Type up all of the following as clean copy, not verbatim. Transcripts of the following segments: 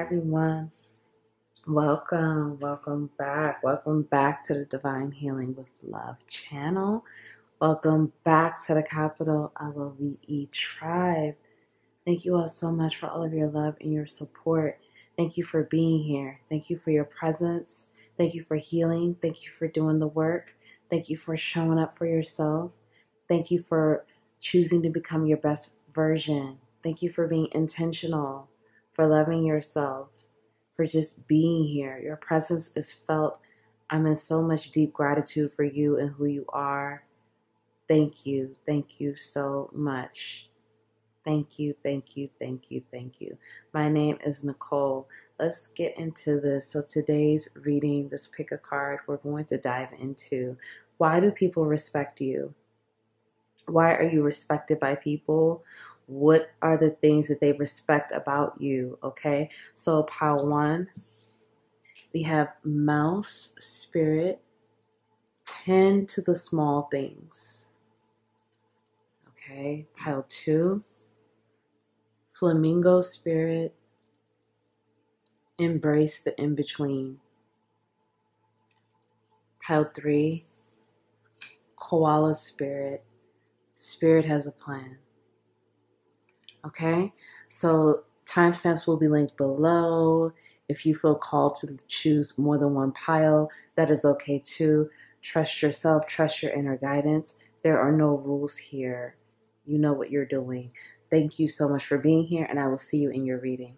everyone. Welcome back. Welcome back to the Divine Healing with Love channel. Welcome back to the capital LOVE tribe. Thank you all so much for all of your love and your support. Thank you for being here. Thank you for your presence. Thank you for healing. Thank you for doing the work. Thank you for showing up for yourself. Thank you for choosing to become your best version. Thank you for being intentional, for loving yourself, for just being here. Your presence is felt. I'm in so much deep gratitude for you and who you are. Thank you. Thank you so much. Thank you. My name is Nicole. Let's get into this. So today's reading, let's pick a card. We're going to dive into why do people respect you? Why are you respected by people? What are the things that they respect about you? Okay, so pile one, we have mouse spirit, tend to the small things. Okay, pile two, flamingo spirit, embrace the in-between. Pile three, koala spirit, spirit has a plan. Okay, so timestamps will be linked below. If you feel called to choose more than one pile, that is okay too. Trust yourself, trust your inner guidance. There are no rules here. You know what you're doing. Thank you so much for being here, and I will see you in your reading.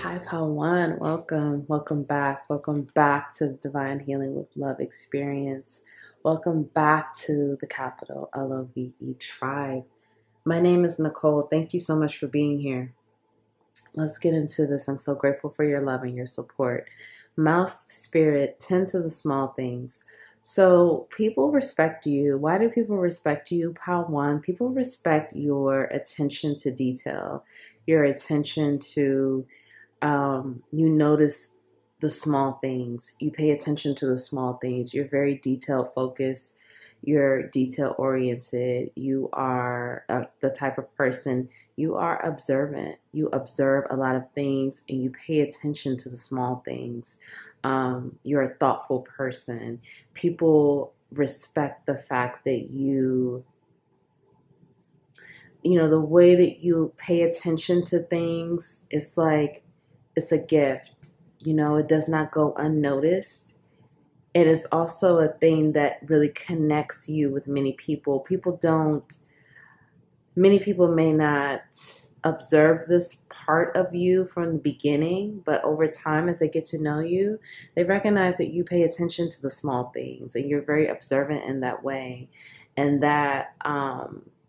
Hi, pile one. Welcome back to the Divine Healing with Love experience. Welcome back to the capital LOVE tribe. My name is Nicole. Thank you so much for being here. Let's get into this. I'm so grateful for your love and your support. Mouse spirit, tend to the small things. So people respect you. Why do people respect you? Pile one, people respect your attention to detail, your attention to you notice the small things. You pay attention to the small things. You're very detail focused. You're detail oriented. You are the type of person, you are observant. You observe a lot of things and you pay attention to the small things. You're a thoughtful person. People respect the fact that you know, the way that you pay attention to things, it's like, it's a gift, you know, it does not go unnoticed. It is also a thing that really connects you with many people. Many people may not observe this part of you from the beginning, but over time, as they get to know you, they recognize that you pay attention to the small things and you're very observant in that way. And that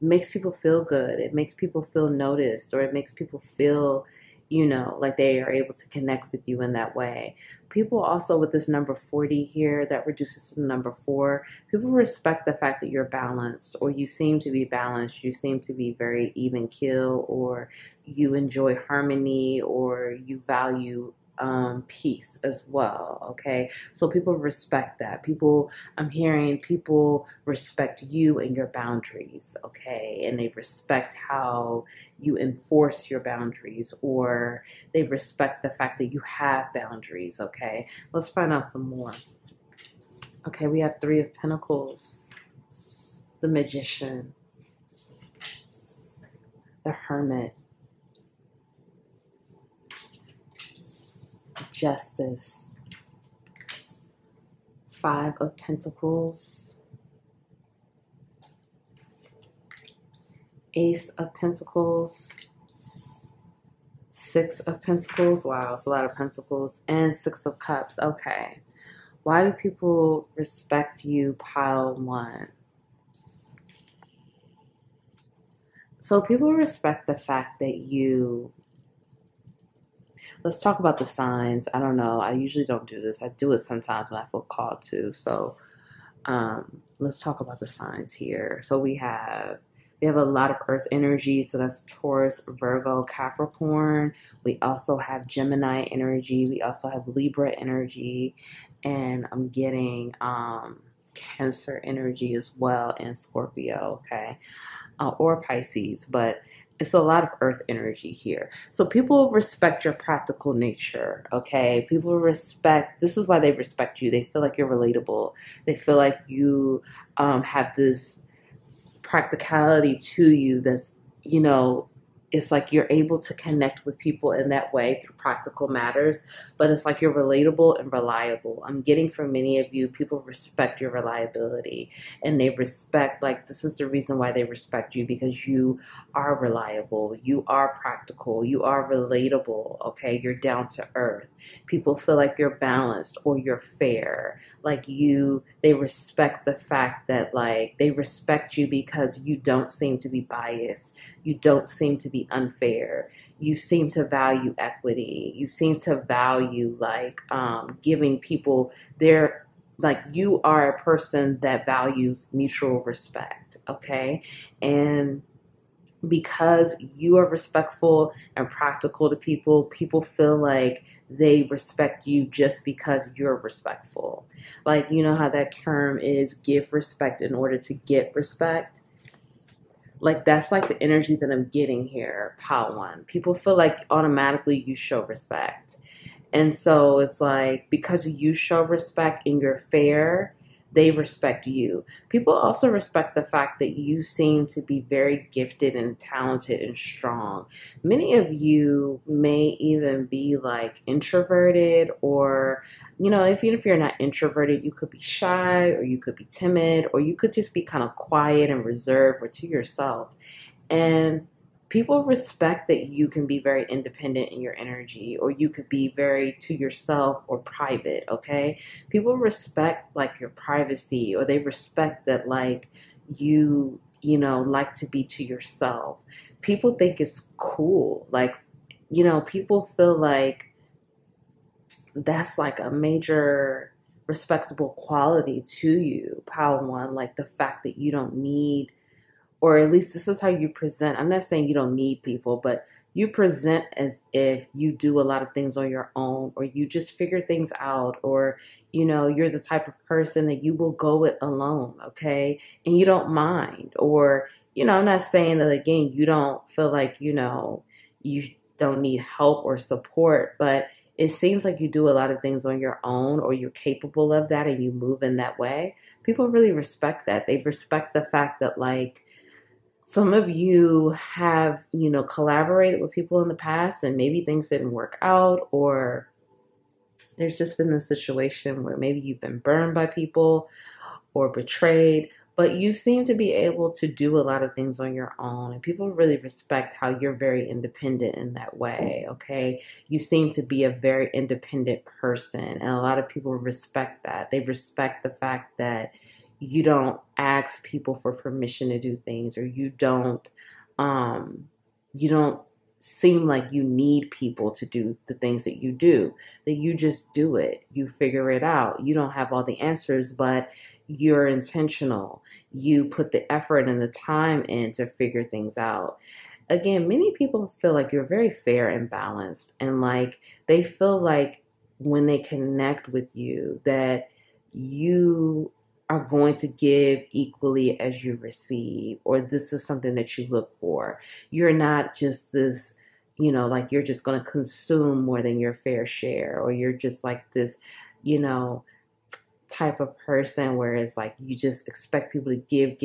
makes people feel good. It makes people feel noticed, or it makes people feel, you know, like they are able to connect with you in that way. People also, with this number 40 here, that reduces to the number 4, people respect the fact that you're balanced, or you seem to be balanced. You seem to be very even keel, or you enjoy harmony, or you value peace as well. Okay, so people respect that. I'm hearing people respect you and your boundaries. Okay, and they respect how you enforce your boundaries, or they respect the fact that you have boundaries. Okay, let's find out some more. Okay, we have 3 of Pentacles, the Magician, the Hermit, Justice, 5 of Pentacles, Ace of Pentacles, 6 of Pentacles. Wow, it's a lot of Pentacles. And 6 of Cups. Okay. Why do people respect you, pile one? So people respect the fact that you... Let's talk about the signs. I don't know. I usually don't do this. I do it sometimes when I feel called to. So let's talk about the signs here. So we have a lot of earth energy. So that's Taurus, Virgo, Capricorn. We also have Gemini energy. We also have Libra energy. And I'm getting Cancer energy as well, and Scorpio, okay, or Pisces, but it's a lot of earth energy here. So people respect your practical nature, okay? People respect, this is why they respect you. They feel like you're relatable. They feel like you have this practicality to you that's, you know, it's like you're able to connect with people in that way through practical matters, but it's like you're relatable and reliable. I'm getting from many of you, people respect your reliability, and they respect, like, this is the reason why they respect you, because you are reliable, you are practical, you are relatable, okay? You're down to earth. People feel like you're balanced or you're fair. Like they respect the fact that, like, they respect you because you don't seem to be biased. You don't seem to be unfair. You seem to value equity. You seem to value, like, giving people their, like, you are a person that values mutual respect, okay? And because you are respectful and practical to people, people feel like they respect you just because you're respectful. Like, you know how that term is, give respect in order to get respect? Like, that's like the energy that I'm getting here, Pile One. People feel like automatically you show respect. And so it's like, because you show respect and you're fair, they respect you. People also respect the fact that you seem to be very gifted and talented and strong. Many of you may even be like introverted, or, you know, even if you're not introverted, you could be shy, or you could be timid, or you could just be kind of quiet and reserved or to yourself. And people respect that you can be very independent in your energy, or you could be very to yourself or private, okay? People respect, like, your privacy, or they respect that, like, you know, like to be to yourself. People think it's cool. Like, you know, people feel like that's like a major respectable quality to you, Power One, like the fact that you don't need, or at least this is how you present. I'm not saying you don't need people, but you present as if you do a lot of things on your own, or you just figure things out, or, you know, you're the type of person that you will go it alone, okay? And you don't mind. Or, you know, I'm not saying that, again, you don't feel like, you know, you don't need help or support, but it seems like you do a lot of things on your own, or you're capable of that, and you move in that way. People really respect that. They respect the fact that, like, some of you have, you know, collaborated with people in the past and maybe things didn't work out, or there's just been a situation where maybe you've been burned by people or betrayed, but you seem to be able to do a lot of things on your own, and people really respect how you're very independent in that way, okay? You seem to be a very independent person, and a lot of people respect that. They respect the fact that you don't ask people for permission to do things, or um you don't seem like you need people to do the things that you do, that you just do it, you figure it out. You don't have all the answers, but you're intentional. You put the effort and the time in to figure things out. Again, many people feel like you're very fair and balanced, and like they feel like when they connect with you that you are going to give equally as you receive, or this is something that you look for. You're not just this, you know, like you're just going to consume more than your fair share, or you're just like this, you know, type of person where it's like you just expect people to give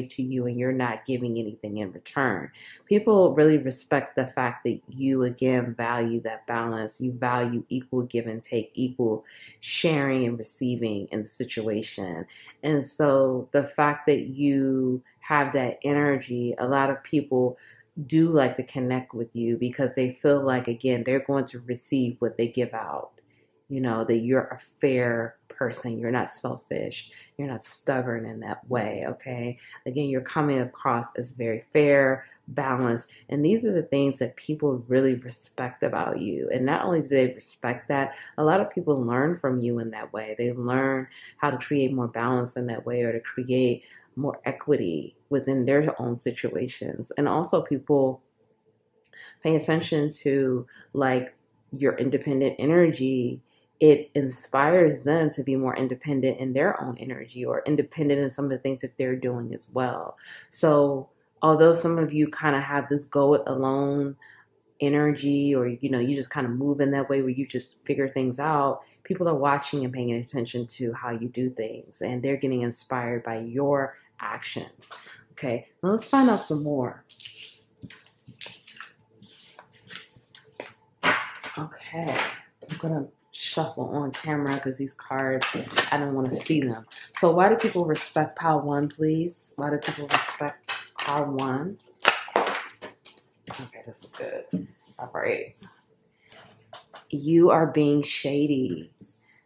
to you, and you're not giving anything in return. People really respect the fact that you, again, value that balance. You value equal give and take, equal sharing and receiving in the situation. And so the fact that you have that energy, a lot of people do like to connect with you because they feel like, again, they're going to receive what they give out. You know, that you're a fair person. You're not selfish. You're not stubborn in that way, okay? Again, you're coming across as very fair, balanced, and these are the things that people really respect about you. And not only do they respect that, a lot of people learn from you in that way. They learn how to create more balance in that way, or to create more equity within their own situations. And also people pay attention to, like, your independent energy it inspires them to be more independent in their own energy, or independent in some of the things that they're doing as well. So although some of you kind of have this go it alone energy, or you just kind of move in that way where you just figure things out, people are watching and paying attention to how you do things, and they're getting inspired by your actions. Okay, now let's find out some more. Okay, I'm gonna shuffle on camera because these cards, I don't want to see them. So why do people respect pile one, please? Why do people respect pile one? Okay, this is good. All right. You are being shady.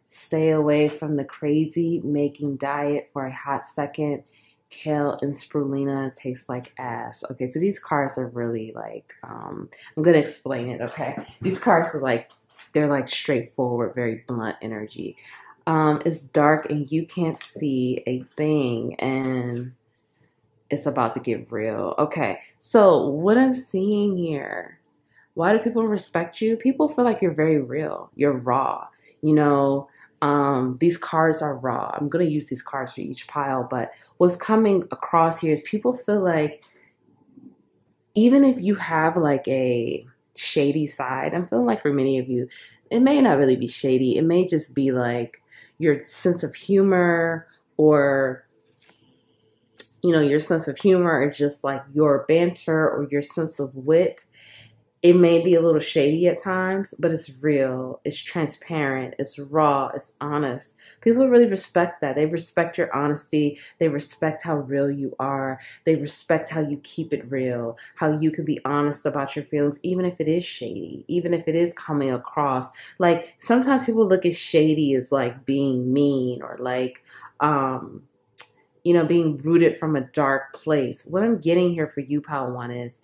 Stay away from the crazy making diet for a hot second. Kale and spirulina taste like ass. Okay, so these cards are really like, I'm going to explain it, okay? These cards are like, they're like straightforward, very blunt energy. It's dark and you can't see a thing, and it's about to get real. Okay, so what I'm seeing here, why do people respect you? People feel like you're very real. You're raw. These cards are raw. I'm going to use these cards for each pile, but what's coming across here is people feel like even if you have like a shady side, I'm feeling like for many of you, it may not really be shady. It may just be like your sense of humor, or your sense of humor, or just like your banter or your sense of wit. It may be a little shady at times, but it's real, it's transparent, it's raw, it's honest. People really respect that. They respect your honesty. They respect how real you are. They respect how you keep it real, how you can be honest about your feelings, even if it is shady, even if it is coming across. Like sometimes people look at shady as like being mean, or like, being rooted from a dark place. What I'm getting here for you, Pile One, is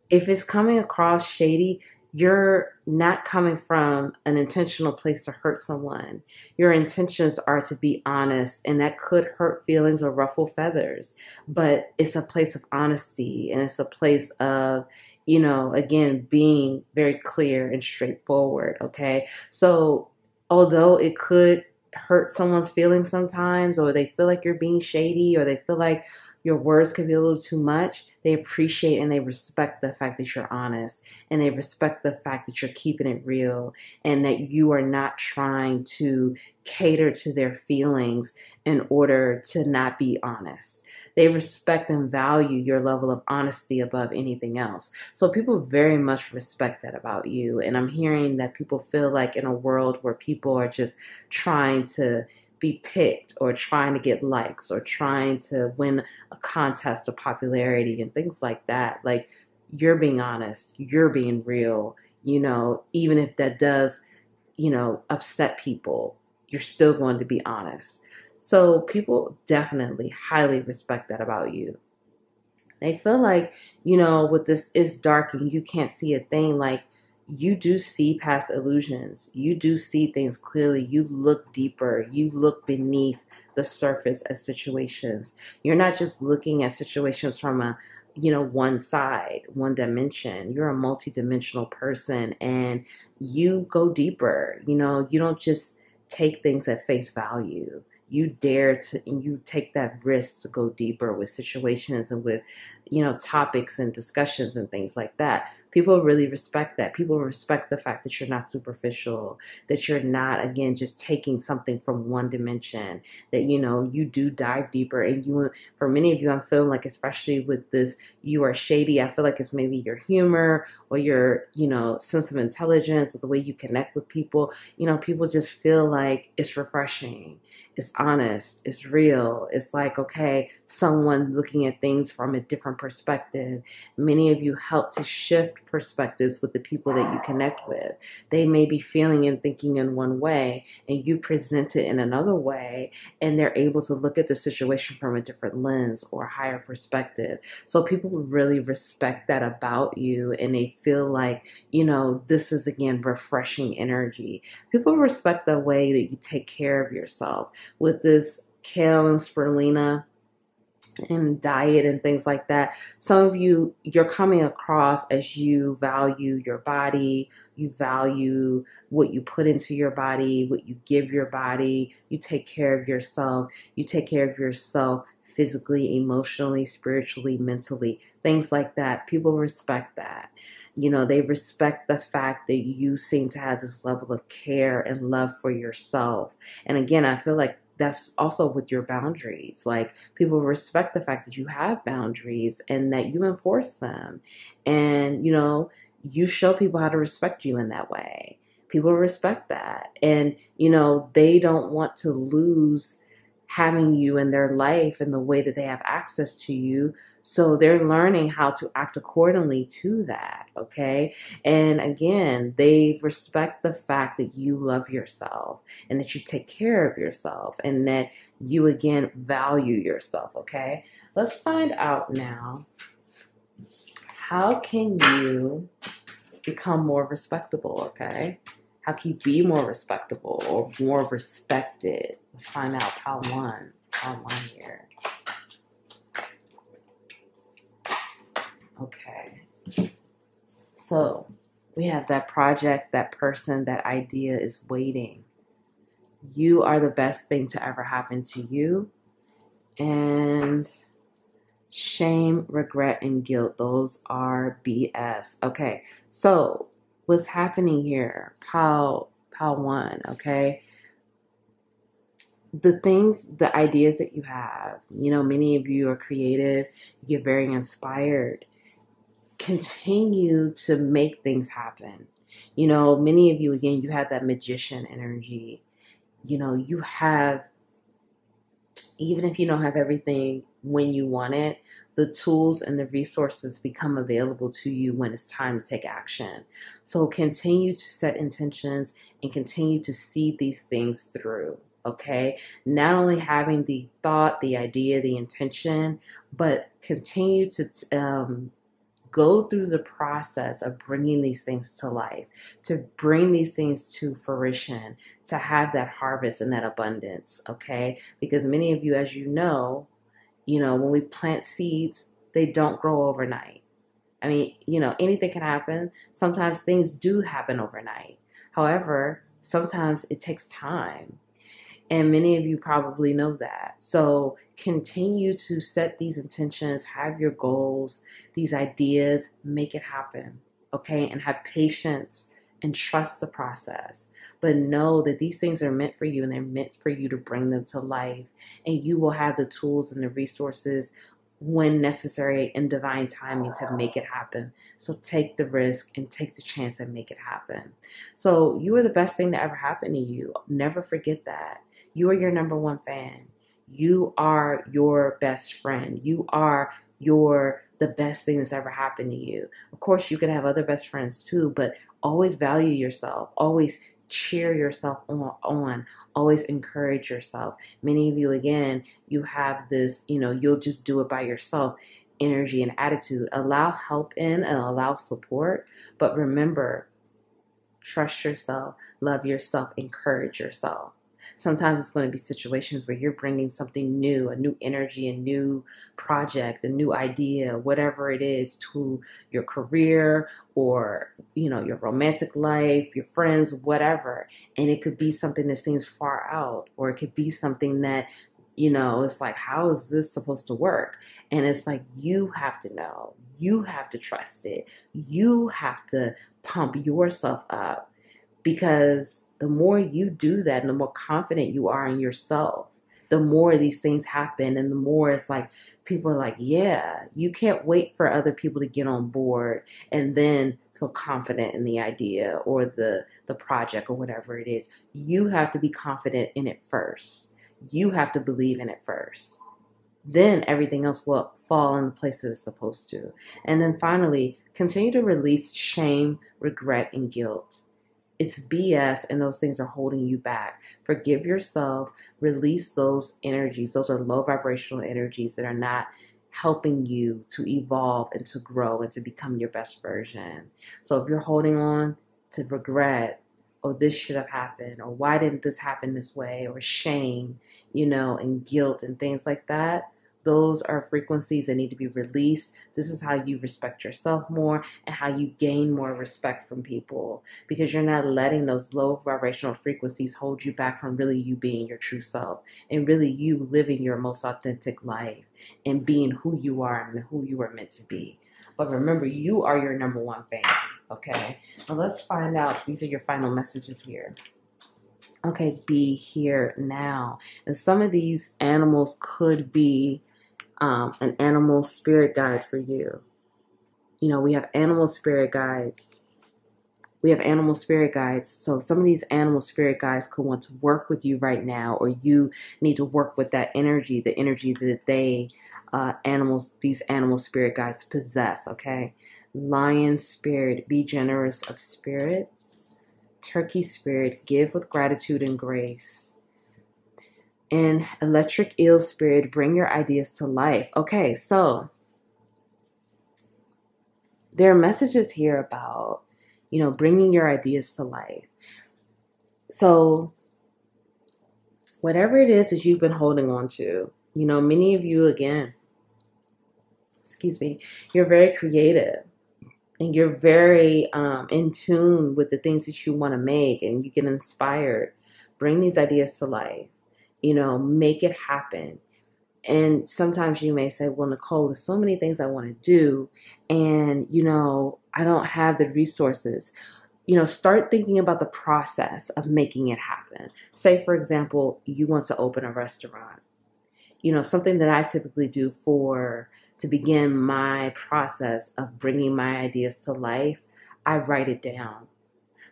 if it's coming across shady, you're not coming from an intentional place to hurt someone. Your intentions are to be honest, and that could hurt feelings or ruffle feathers. But it's a place of honesty, and it's a place of, again, being very clear and straightforward, okay? So although it could hurt someone's feelings sometimes, or they feel like you're being shady, or they feel like your words could be a little too much, they appreciate and they respect the fact that you're honest, and they respect the fact that you're keeping it real, and that you are not trying to cater to their feelings in order to not be honest. They respect and value your level of honesty above anything else. So people very much respect that about you. And I'm hearing that people feel like in a world where people are just trying to be picked, or trying to get likes, or trying to win a contest of popularity and things like that, like, you're being honest, you're being real, even if that does, upset people, you're still going to be honest. So people definitely highly respect that about you. They feel like, with this is dark and you can't see a thing, like, you do see past illusions. You do see things clearly. You look deeper. You look beneath the surface of situations. You're not just looking at situations from a, one side, one dimension. You're a multidimensional person, and you go deeper. You don't just take things at face value. You dare to, and you take that risk to go deeper with situations and with, topics and discussions and things like that. People really respect that. People respect the fact that you're not superficial, that you're not, again, just taking something from one dimension, that, you do dive deeper. And for many of you, I'm feeling like, especially with this, you are shady, I feel like it's maybe your humor, or your, sense of intelligence, or the way you connect with people. People just feel like it's refreshing. It's honest. It's real. It's like, okay, someone looking at things from a different perspective. Many of you help to shift perspectives with the people that you connect with. They may be feeling and thinking in one way, and you present it in another way, and they're able to look at the situation from a different lens or a higher perspective. So people really respect that about you, and they feel like, this is, again, refreshing energy. People respect the way that you take care of yourself. With this kale and spirulina, and diet and things like that. Some of you, you're coming across as you value your body, you value what you put into your body, what you give your body, you take care of yourself, physically, emotionally, spiritually, mentally, things like that. People respect that. You know, they respect the fact that you seem to have this level of care and love for yourself. And again, I feel like that's also with your boundaries. Like, people respect the fact that you have boundaries and that you enforce them. And, you know, you show people how to respect you in that way. People respect that. And, you know, they don't want to lose having you in their life and the way that they have access to you. So they're learning how to act accordingly to that. Okay. And again, they respect the fact that you love yourself and that you take care of yourself and that you again value yourself. Okay. Let's find out now, how can you become more respectable? Okay. How can you be more respectable or more respected? Let's find out pile one here. Okay. So we have that project, that person, that idea is waiting. You are the best thing to ever happen to you. And shame, regret, and guilt, those are BS. Okay. So what's happening here? Pile one, okay? The ideas that you have, you know, many of you are creative, you get very inspired. Continue to make things happen. You know, many of you, again, you have that magician energy. You know, you have, even if you don't have everything when you want it, the tools and the resources become available to you when it's time to take action. So continue to set intentions and continue to see these things through. Okay, not only having the thought, the idea, the intention, but continue to go through the process of bringing these things to life, to bring these things to fruition, to have that harvest and that abundance. Okay, because many of you, as you know, when we plant seeds, they don't grow overnight. I mean, anything can happen. Sometimes things do happen overnight. However, sometimes it takes time. And many of you probably know that. So continue to set these intentions, have your goals, these ideas, make it happen. Okay. And have patience and trust the process. But know that these things are meant for you and they're meant for you to bring them to life. And you will have the tools and the resources when necessary in divine timing to make it happen. So take the risk and take the chance and make it happen. So you are the best thing to ever happen to you. Never forget that. You are your number one fan. You are your best friend. You are the best thing that's ever happened to you. Of course, you can have other best friends too, but always value yourself. Always cheer yourself on. Always encourage yourself. Many of you, again, you have this, you'll just do it by yourself energy and attitude. Allow help in and allow support. But remember, trust yourself, love yourself, encourage yourself. Sometimes it's going to be situations where you're bringing something new, a new energy, a new project, a new idea, whatever it is, to your career or, your romantic life, your friends, whatever. And it could be something that seems far out, or it could be something that, it's like, how is this supposed to work? And it's like, you have to know, you have to trust it. You have to pump yourself up, because the more you do that and the more confident you are in yourself, the more these things happen. And the more it's like, people are like, yeah, you can't wait for other people to get on board and then feel confident in the idea or the project or whatever it is. You have to be confident in it first. You have to believe in it first. Then everything else will fall in the place that it's supposed to. And then finally, continue to release shame, regret, and guilt. It's BS, and those things are holding you back. Forgive yourself, release those energies. Those are low vibrational energies that are not helping you to evolve and to grow and to become your best version. So if you're holding on to regret, oh, this should have happened, or why didn't this happen this way, or shame, and guilt and things like that, those are frequencies that need to be released. This is how you respect yourself more and how you gain more respect from people, because you're not letting those low vibrational frequencies hold you back from really you being your true self and really you living your most authentic life and being who you are and who you are meant to be. But remember, you are your number one fan, okay? Now let's find out. These are your final messages here. Okay, be here now. And some of these animals could be an animal spirit guide for you. You know, we have animal spirit guides. We have animal spirit guides. So some of these animal spirit guides could want to work with you right now, or you need to work with that energy, the energy that these animal spirit guides possess, okay? Lion spirit, be generous of spirit. Turkey spirit, give with gratitude and grace. And electric eel spirit, bring your ideas to life. Okay, so there are messages here about, you know, bringing your ideas to life. So whatever it is that you've been holding on to, you know, many of you, again, you're very creative. And you're very in tune with the things that you want to make, and you get inspired. Bring these ideas to life. You know, make it happen. And sometimes you may say, well, Nicole, there's so many things I want to do, and, you know, I don't have the resources. You know, start thinking about the process of making it happen. Say, for example, you want to open a restaurant. You know, something that I typically do to begin my process of bringing my ideas to life, I write it down.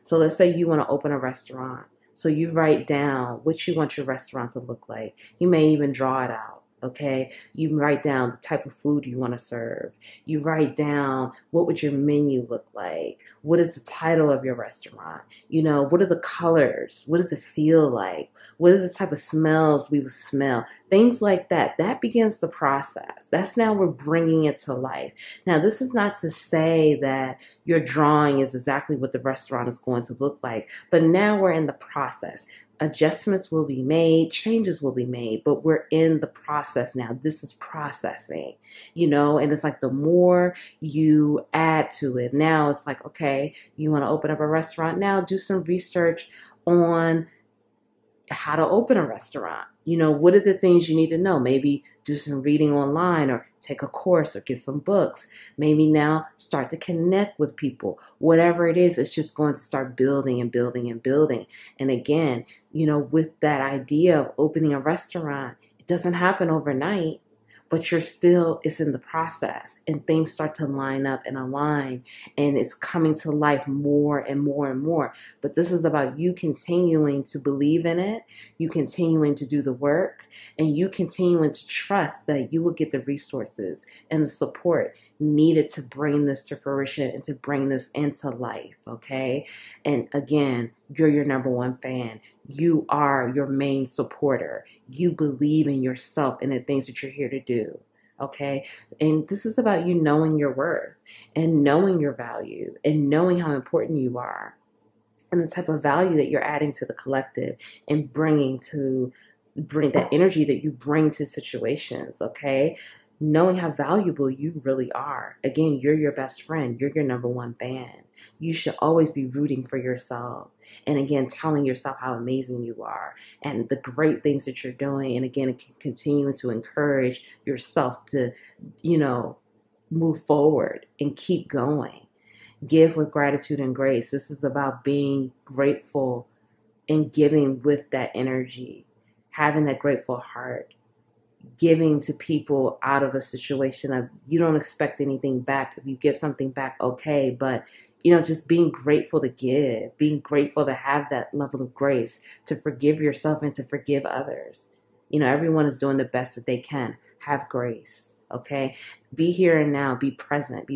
So let's say you want to open a restaurant. So you write down what you want your restaurant to look like. You may even draw it out. Okay, you write down the type of food you want to serve. You write down what would your menu look like? What is the title of your restaurant? You know, what are the colors? What does it feel like? What are the type of smells we would smell? Things like that. That begins the process. That's now we're bringing it to life. Now, this is not to say that your drawing is exactly what the restaurant is going to look like, but now we're in the process. Adjustments will be made, changes will be made, but we're in the process now. This is processing, you know, and it's like the more you add to it, now it's like, okay, you want to open up a restaurant now, do some research on how to open a restaurant. You know, what are the things you need to know? Maybe do some reading online or take a course or get some books. Maybe now start to connect with people. Whatever it is, it's just going to start building and building and building. And again, you know, with that idea of opening a restaurant, it doesn't happen overnight, but it's in the process, and things start to line up and align, and it's coming to life more and more and more. But this is about you continuing to believe in it, you continuing to do the work, and you continuing to trust that you will get the resources and the support needed to bring this to fruition and to bring this into life, okay? And again, you're your number one fan. You are your main supporter. You believe in yourself and the things that you're here to do, okay? And this is about you knowing your worth and knowing your value and knowing how important you are and the type of value that you're adding to the collective and bring that energy that you bring to situations, okay? Knowing how valuable you really are. Again, you're your best friend. You're your number one fan. You should always be rooting for yourself. And again, telling yourself how amazing you are and the great things that you're doing. And again, continuing to encourage yourself to, you know, move forward and keep going. Give with gratitude and grace. This is about being grateful and giving with that energy, having that grateful heart, giving to people out of a situation of you don't expect anything back. If you get something back, okay, but you know, just being grateful to give, being grateful to have that level of grace, to forgive yourself and to forgive others. You know, everyone is doing the best that they can. Have grace, okay? Be here and now. Be present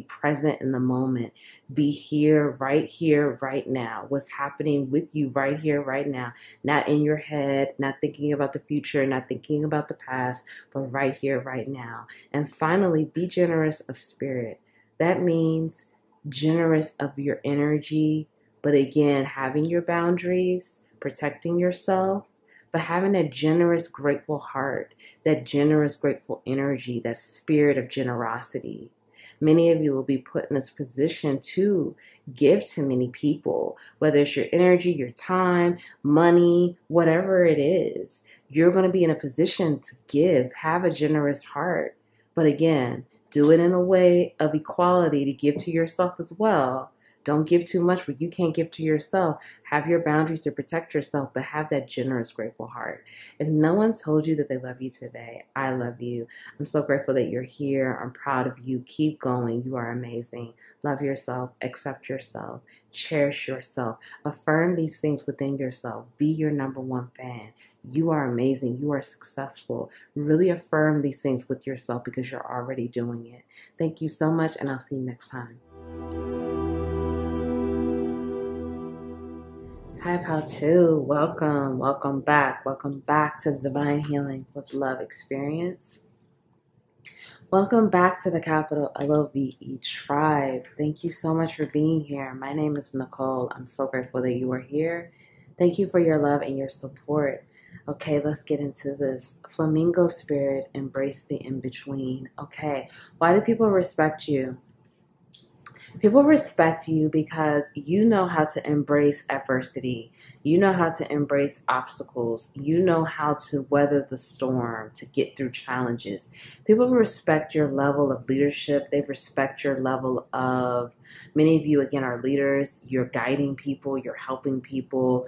in the moment. Be here, right now. What's happening with you right here, right now. Not in your head, not thinking about the future, not thinking about the past, but right here, right now. And finally, be generous of spirit. That means generous of your energy, but again, having your boundaries, protecting yourself, but having that generous, grateful heart, that generous, grateful energy, that spirit of generosity. Many of you will be put in this position to give to many people, whether it's your energy, your time, money, whatever it is. You're going to be in a position to give, have a generous heart. But again, do it in a way of equality to give to yourself as well. Don't give too much where you can't give to yourself. Have your boundaries to protect yourself, but have that generous, grateful heart. If no one told you that they love you today, I love you. I'm so grateful that you're here. I'm proud of you. Keep going. You are amazing. Love yourself. Accept yourself. Cherish yourself. Affirm these things within yourself. Be your number one fan. You are amazing. You are successful. Really affirm these things with yourself because you're already doing it. Thank you so much, and I'll see you next time. Hi, Pal 2. Welcome. Welcome back. Welcome back to the Divine Healing with Love experience. Welcome back to the capital LOVE tribe. Thank you so much for being here. My name is Nicole. I'm so grateful that you are here. Thank you for your love and your support. Okay, let's get into this. Flamingo spirit, embrace the in-between. Okay, why do people respect you? People respect you because you know how to embrace adversity. You know how to embrace obstacles. You know how to weather the storm, to get through challenges. People respect your level of leadership. They respect your level of, many of you, again, are leaders. You're guiding people. You're helping people.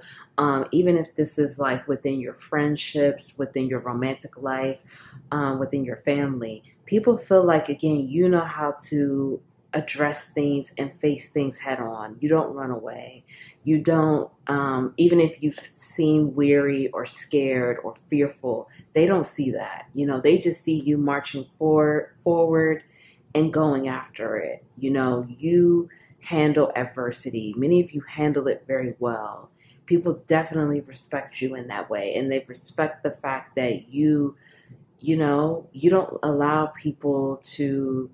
Even if this is like within your friendships, within your romantic life, within your family. People feel like, again, you know how to address things and face things head on. You don't run away. You don't, even if you seem weary or scared or fearful, they don't see that. You know, they just see you marching forward and going after it. You know, you handle adversity. Many of you handle it very well. People definitely respect you in that way. And they respect the fact that you know, you don't allow people to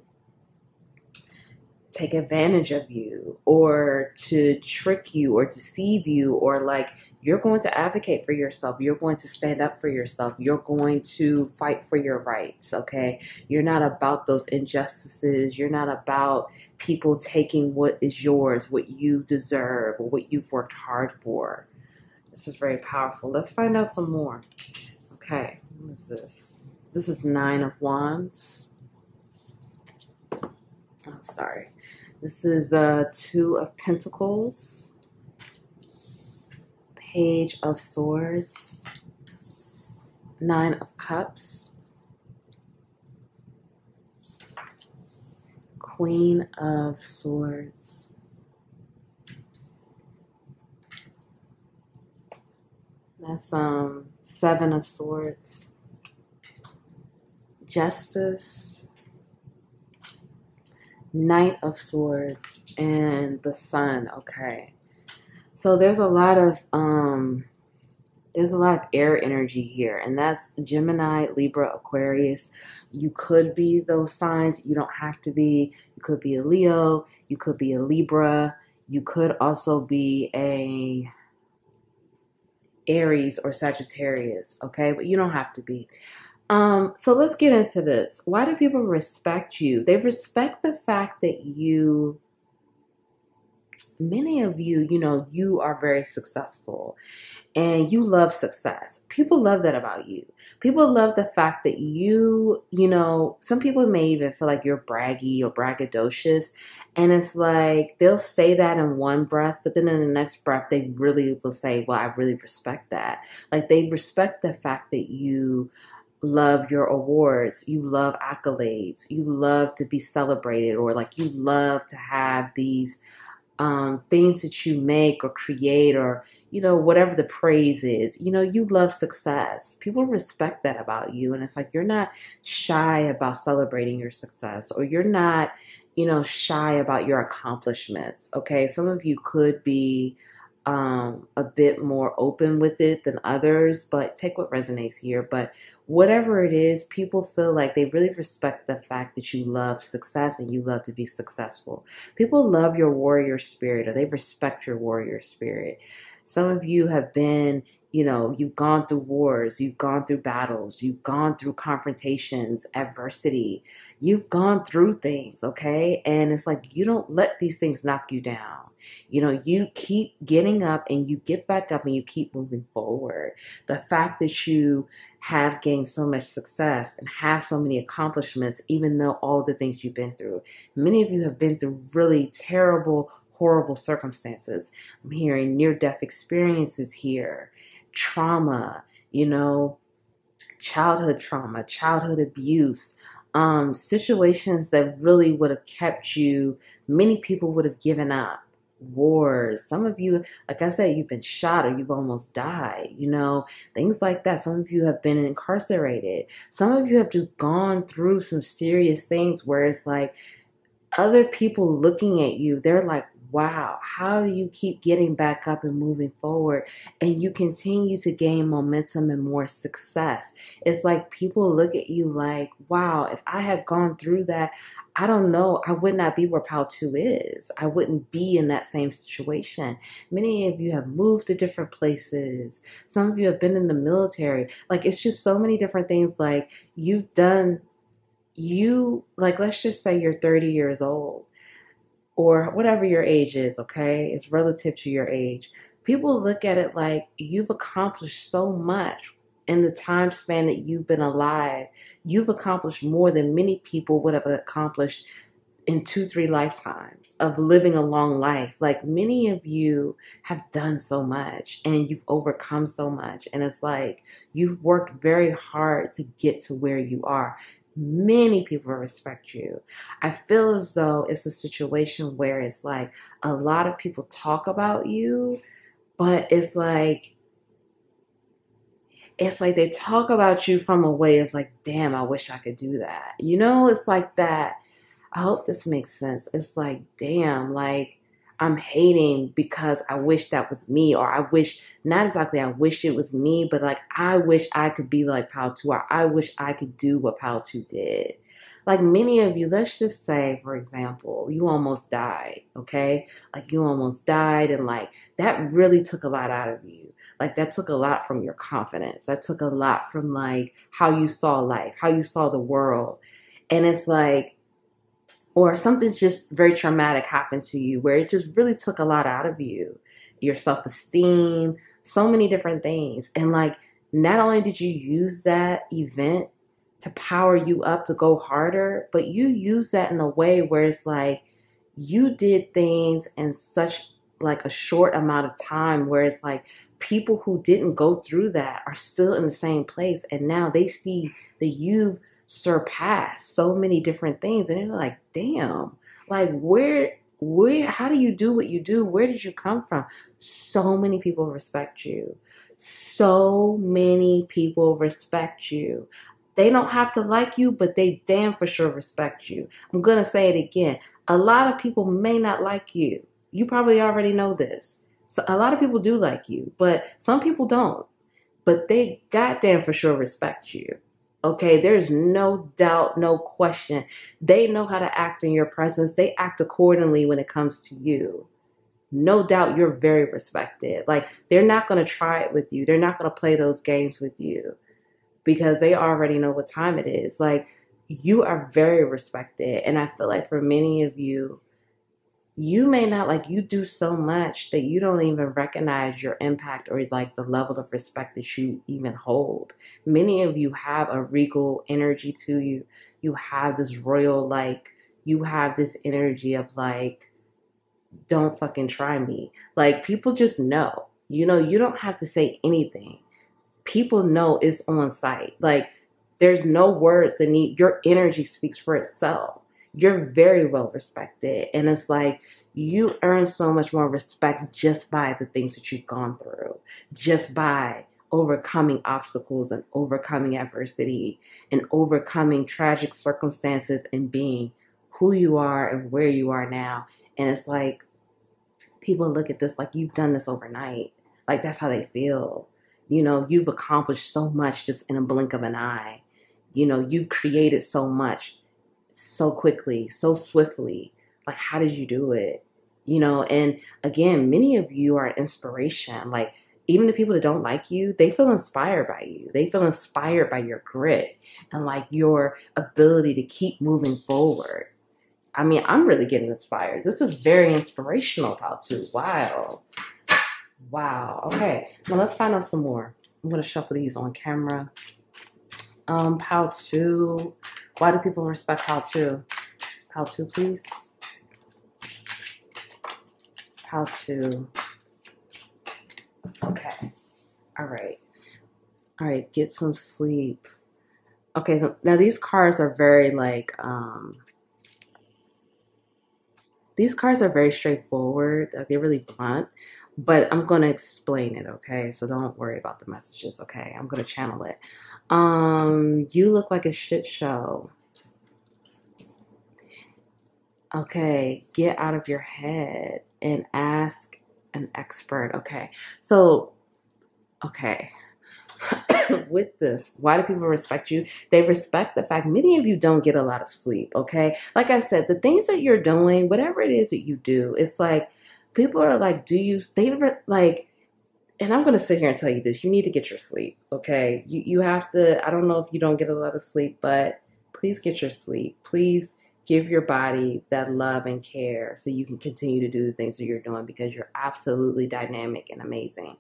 take advantage of you or to trick you or deceive you, or like, you're going to advocate for yourself. You're going to stand up for yourself. You're going to fight for your rights. Okay. You're not about those injustices. You're not about people taking what is yours, what you deserve, or what you've worked hard for. This is very powerful. Let's find out some more. Okay. What is this? This is 9 of Wands. I'm sorry. This is 2 of Pentacles, Page of Swords, 9 of Cups, Queen of Swords, that's 7 of Swords, Justice, Knight of Swords, and the Sun. Okay, so there's a lot of air energy here, and that's Gemini, Libra, Aquarius. You could be those signs. You don't have to be. You could be a Leo. You could be a Libra. You could also be a Aries or Sagittarius. Okay, but you don't have to be. So let's get into this. Why do people respect you? They respect the fact that many of you, you know, you are very successful and you love success. People love that about you. People love the fact that you know, some people may even feel like you're braggy or braggadocious. And it's like, they'll say that in one breath, but then in the next breath, they really will say, well, I really respect that. Like, they respect the fact that you love your awards, you love accolades, you love to be celebrated, or like you love to have these things that you make or create, or, you know, whatever the praise is, you know, you love success. People respect that about you. And it's like, you're not shy about celebrating your success, or you're not, you know, shy about your accomplishments. Okay. Some of you could be a bit more open with it than others, but take what resonates here. But whatever it is, people feel like they really respect the fact that you love success and you love to be successful. People love your warrior spirit, or they respect your warrior spirit. Some of you have been You know, you've gone through wars, you've gone through battles, you've gone through confrontations, adversity. You've gone through things, okay? And it's like you don't let these things knock you down. You know, you keep getting up and you get back up and you keep moving forward. The fact that you have gained so much success and have so many accomplishments, even though all the things you've been through. Many of you have been through really terrible, horrible circumstances. I'm hearing near-death experiences here, trauma, you know, childhood trauma, childhood abuse, situations that really would have kept you, many people would have given up. Wars. Some of you, like I said, you've been shot or you've almost died, you know, things like that. Some of you have been incarcerated. Some of you have just gone through some serious things where it's like other people looking at you, they're like, wow, how do you keep getting back up and moving forward? And you continue to gain momentum and more success. It's like people look at you like, wow, if I had gone through that, I don't know, I would not be where Pal 2 is. I wouldn't be in that same situation. Many of you have moved to different places. Some of you have been in the military. Like, it's just so many different things. Like, you've done, like, let's just say you're 30 years old or whatever your age is, okay? It's relative to your age. People look at it like you've accomplished so much in the time span that you've been alive. You've accomplished more than many people would have accomplished in 2-3 lifetimes of living a long life. Like, many of you have done so much and you've overcome so much. And it's like you've worked very hard to get to where you are. Many people respect you. I feel as though it's a situation where it's like a lot of people talk about you, but it's like they talk about you from a way of like, damn, I wish I could do that. You know, it's like that. I hope this makes sense. It's like, damn, like I'm hating because I wish that was me, or I wish, not exactly I wish it was me, but like I wish I could be like Pal 2, or I wish I could do what Pal 2 did. Like, many of you, let's just say, for example, you almost died, okay? Like, you almost died, and like that really took a lot out of you. Like, that took a lot from your confidence. That took a lot from like how you saw life, how you saw the world. And it's like, or something just very traumatic happened to you where it just really took a lot out of you, your self-esteem, so many different things. And like, not only did you use that event to power you up to go harder, but you use that in a way where it's like you did things in such like a short amount of time where it's like people who didn't go through that are still in the same place, and now they see that you've surpassed so many different things, and they're like, damn, like where how do you do what you do? Where did you come from? So many people respect you. So many people respect you. They don't have to like you, but they damn for sure respect you. I'm going to say it again. A lot of people may not like you. You probably already know this. So a lot of people do like you, but some people don't. But they goddamn for sure respect you. Okay, there's no doubt, no question. They know how to act in your presence. They act accordingly when it comes to you. No doubt you're very respected. Like, they're not going to try it with you. They're not going to play those games with you because they already know what time it is. Like, you are very respected. And I feel like for many of you, you may not, like, you do so much that you don't even recognize your impact or like the level of respect that you even hold. Many of you have a regal energy to you. You have this royal, like, you have this energy of like, don't fucking try me. Like, people just know, you know, you don't have to say anything. People know it's on site. Like, there's no words that need, your energy speaks for itself. You're very well respected. And it's like, you earn so much more respect just by the things that you've gone through, just by overcoming obstacles and overcoming adversity and overcoming tragic circumstances and being who you are and where you are now. And it's like, people look at this like you've done this overnight. Like, that's how they feel. You know, you've accomplished so much just in a blink of an eye. You know, you've created so much so quickly, so swiftly. Like, how did you do it? You know, and again, many of you are inspiration. Like, even the people that don't like you, they feel inspired by you. They feel inspired by your grit and like your ability to keep moving forward. I mean, I'm really getting inspired. This is very inspirational, Pal 2. Wow. Wow. Okay. Now let's find out some more. I'm going to shuffle these on camera. Pal 2. Why do people respect Pal 2? Pal 2, please. Pal 2. Okay. All right. All right. Get some sleep. Okay. Now these cards are very like, these cards are very straightforward. They're really blunt, but I'm going to explain it. Okay. So don't worry about the messages. Okay. I'm going to channel it. You look like a shit show. Okay. Get out of your head and ask an expert. Okay. So, okay. With this, why do people respect you? They respect the fact many of you don't get a lot of sleep. Okay. Like I said, the things that you're doing, whatever it is that you do, it's like people are like, like, and I'm going to sit here and tell you this, you need to get your sleep. Okay. You have to, I don't know if you don't get a lot of sleep, but please get your sleep. Please give your body that love and care so you can continue to do the things that you're doing, because you're absolutely dynamic and amazing.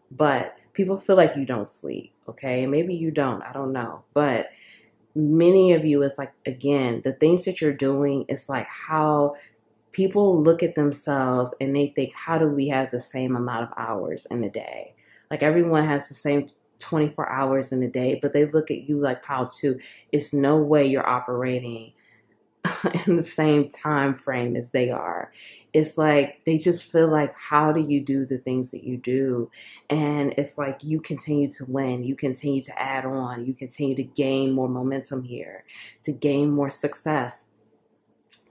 But people feel like you don't sleep, okay? Maybe you don't, I don't know. But many of you, it's like, again, the things that you're doing, it's like how people look at themselves and they think, how do we have the same amount of hours in a day? Like everyone has the same 24 hours in a day, but they look at you like, Pal 2, it's no way you're operating in the same time frame as they are. It's like they just feel like, how do you do the things that you do? And it's like you continue to win, you continue to add on, you continue to gain more momentum here, to gain more success.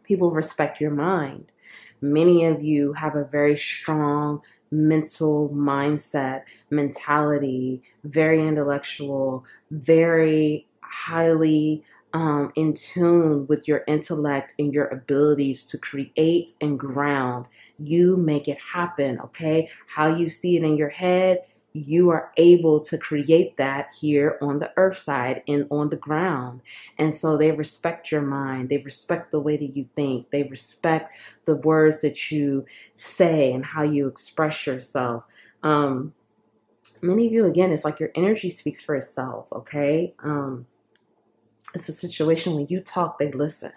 People respect your mind. Many of you have a very strong mental mindset, mentality, very intellectual, very highly in tune with your intellect and your abilities to create and ground. You make it happen, okay? How you see it in your head, you are able to create that here on the earth side and on the ground. And so they respect your mind. They respect the way that you think. They respect the words that you say and how you express yourself. Many of you, again, it's like your energy speaks for itself, okay? It's a situation when you talk, they listen.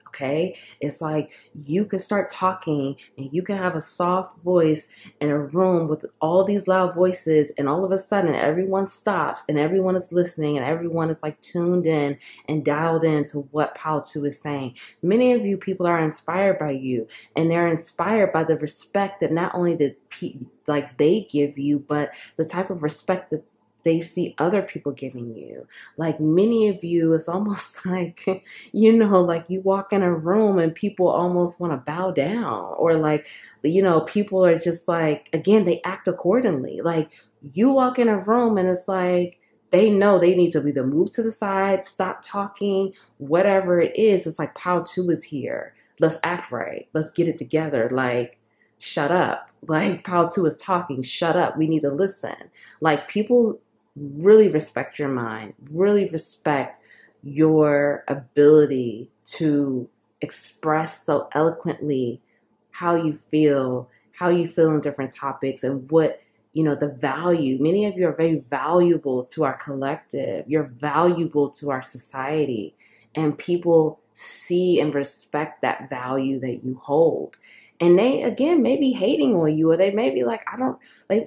Okay. It's like you can start talking and you can have a soft voice in a room with all these loud voices, and all of a sudden everyone stops and everyone is listening and everyone is like tuned in and dialed in to what Pal 2 is saying. Many of you people are inspired by you, and they're inspired by the respect that not only like they give you, but the type of respect that they see other people giving you. Like many of you, it's almost like, like you walk in a room and people almost want to bow down, or like, people are just like, again, they act accordingly. Like you walk in a room and it's like, they know they need to either move to the side, stop talking, whatever it is. It's like, Pal 2 is here. Let's act right. Let's get it together. Like, shut up. Like Pal 2 is talking. Shut up. We need to listen. Like people really respect your mind, really respect your ability to express so eloquently how you feel in different topics, and what, the value. Many of you are very valuable to our collective. You're valuable to our society, and people see and respect that value that you hold. And they, again, may be hating on you, or they may be like,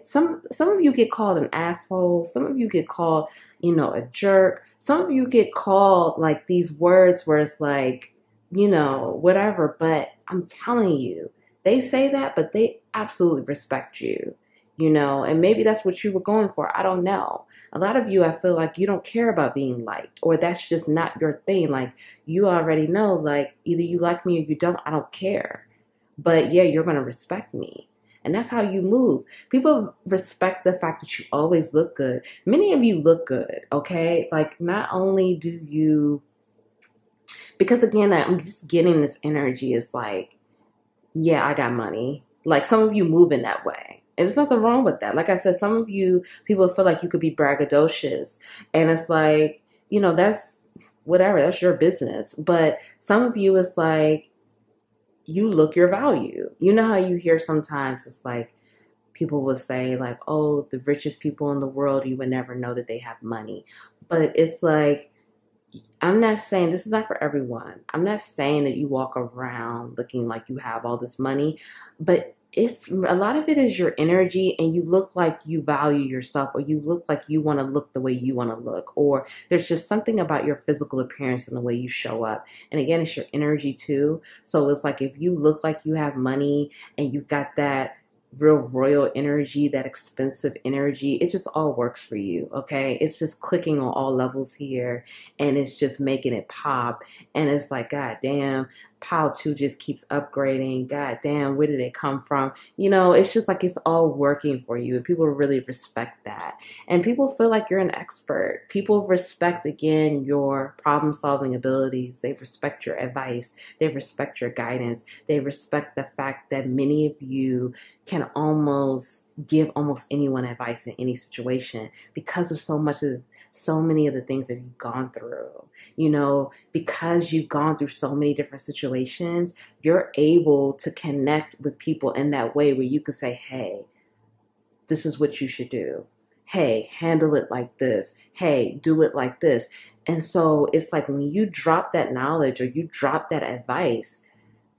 some of you get called an asshole. Some of you get called, a jerk. Some of you get called like these words where it's like, whatever. But I'm telling you, they say that, but they absolutely respect you, and maybe that's what you were going for. I don't know. A lot of you, I feel like you don't care about being liked, or that's just not your thing. Like you already know, like either you like me or you don't. I don't care. But yeah, you're going to respect me. And that's how you move. People respect the fact that you always look good. Many of you look good, okay? Like not only do you, because again, I'm just getting this energy. It's like, yeah, I got money. Like some of you move in that way. And there's nothing wrong with that. Like I said, some of you people feel like you could be braggadocious. And it's like, that's whatever, that's your business. But some of you, it's like, you look your value. You know how you hear sometimes it's like people will say like, oh, the richest people in the world, you would never know that they have money. But it's like, I'm not saying this is not for everyone. I'm not saying that you walk around looking like you have all this money, but it's a lot of it is your energy, and you look like you value yourself, or you look like you want to look the way you want to look, or there's just something about your physical appearance and the way you show up. And again, it's your energy too. So it's like if you look like you have money and you got that real royal energy, that expensive energy, it just all works for you. Okay, it's just clicking on all levels here, and it's just making it pop. And it's like, god damn, Pile 2 just keeps upgrading. God damn, where did it come from? It's just like it's all working for you, and people really respect that. And people feel like you're an expert. People respect, again, your problem solving abilities. They respect your advice. They respect your guidance. They respect the fact that many of you can almost give almost anyone advice in any situation because of so many of the things that you've gone through. Because you've gone through so many different situations, you're able to connect with people in that way where you can say, hey, this is what you should do. Hey, handle it like this. Hey, do it like this. And so it's like when you drop that knowledge or you drop that advice,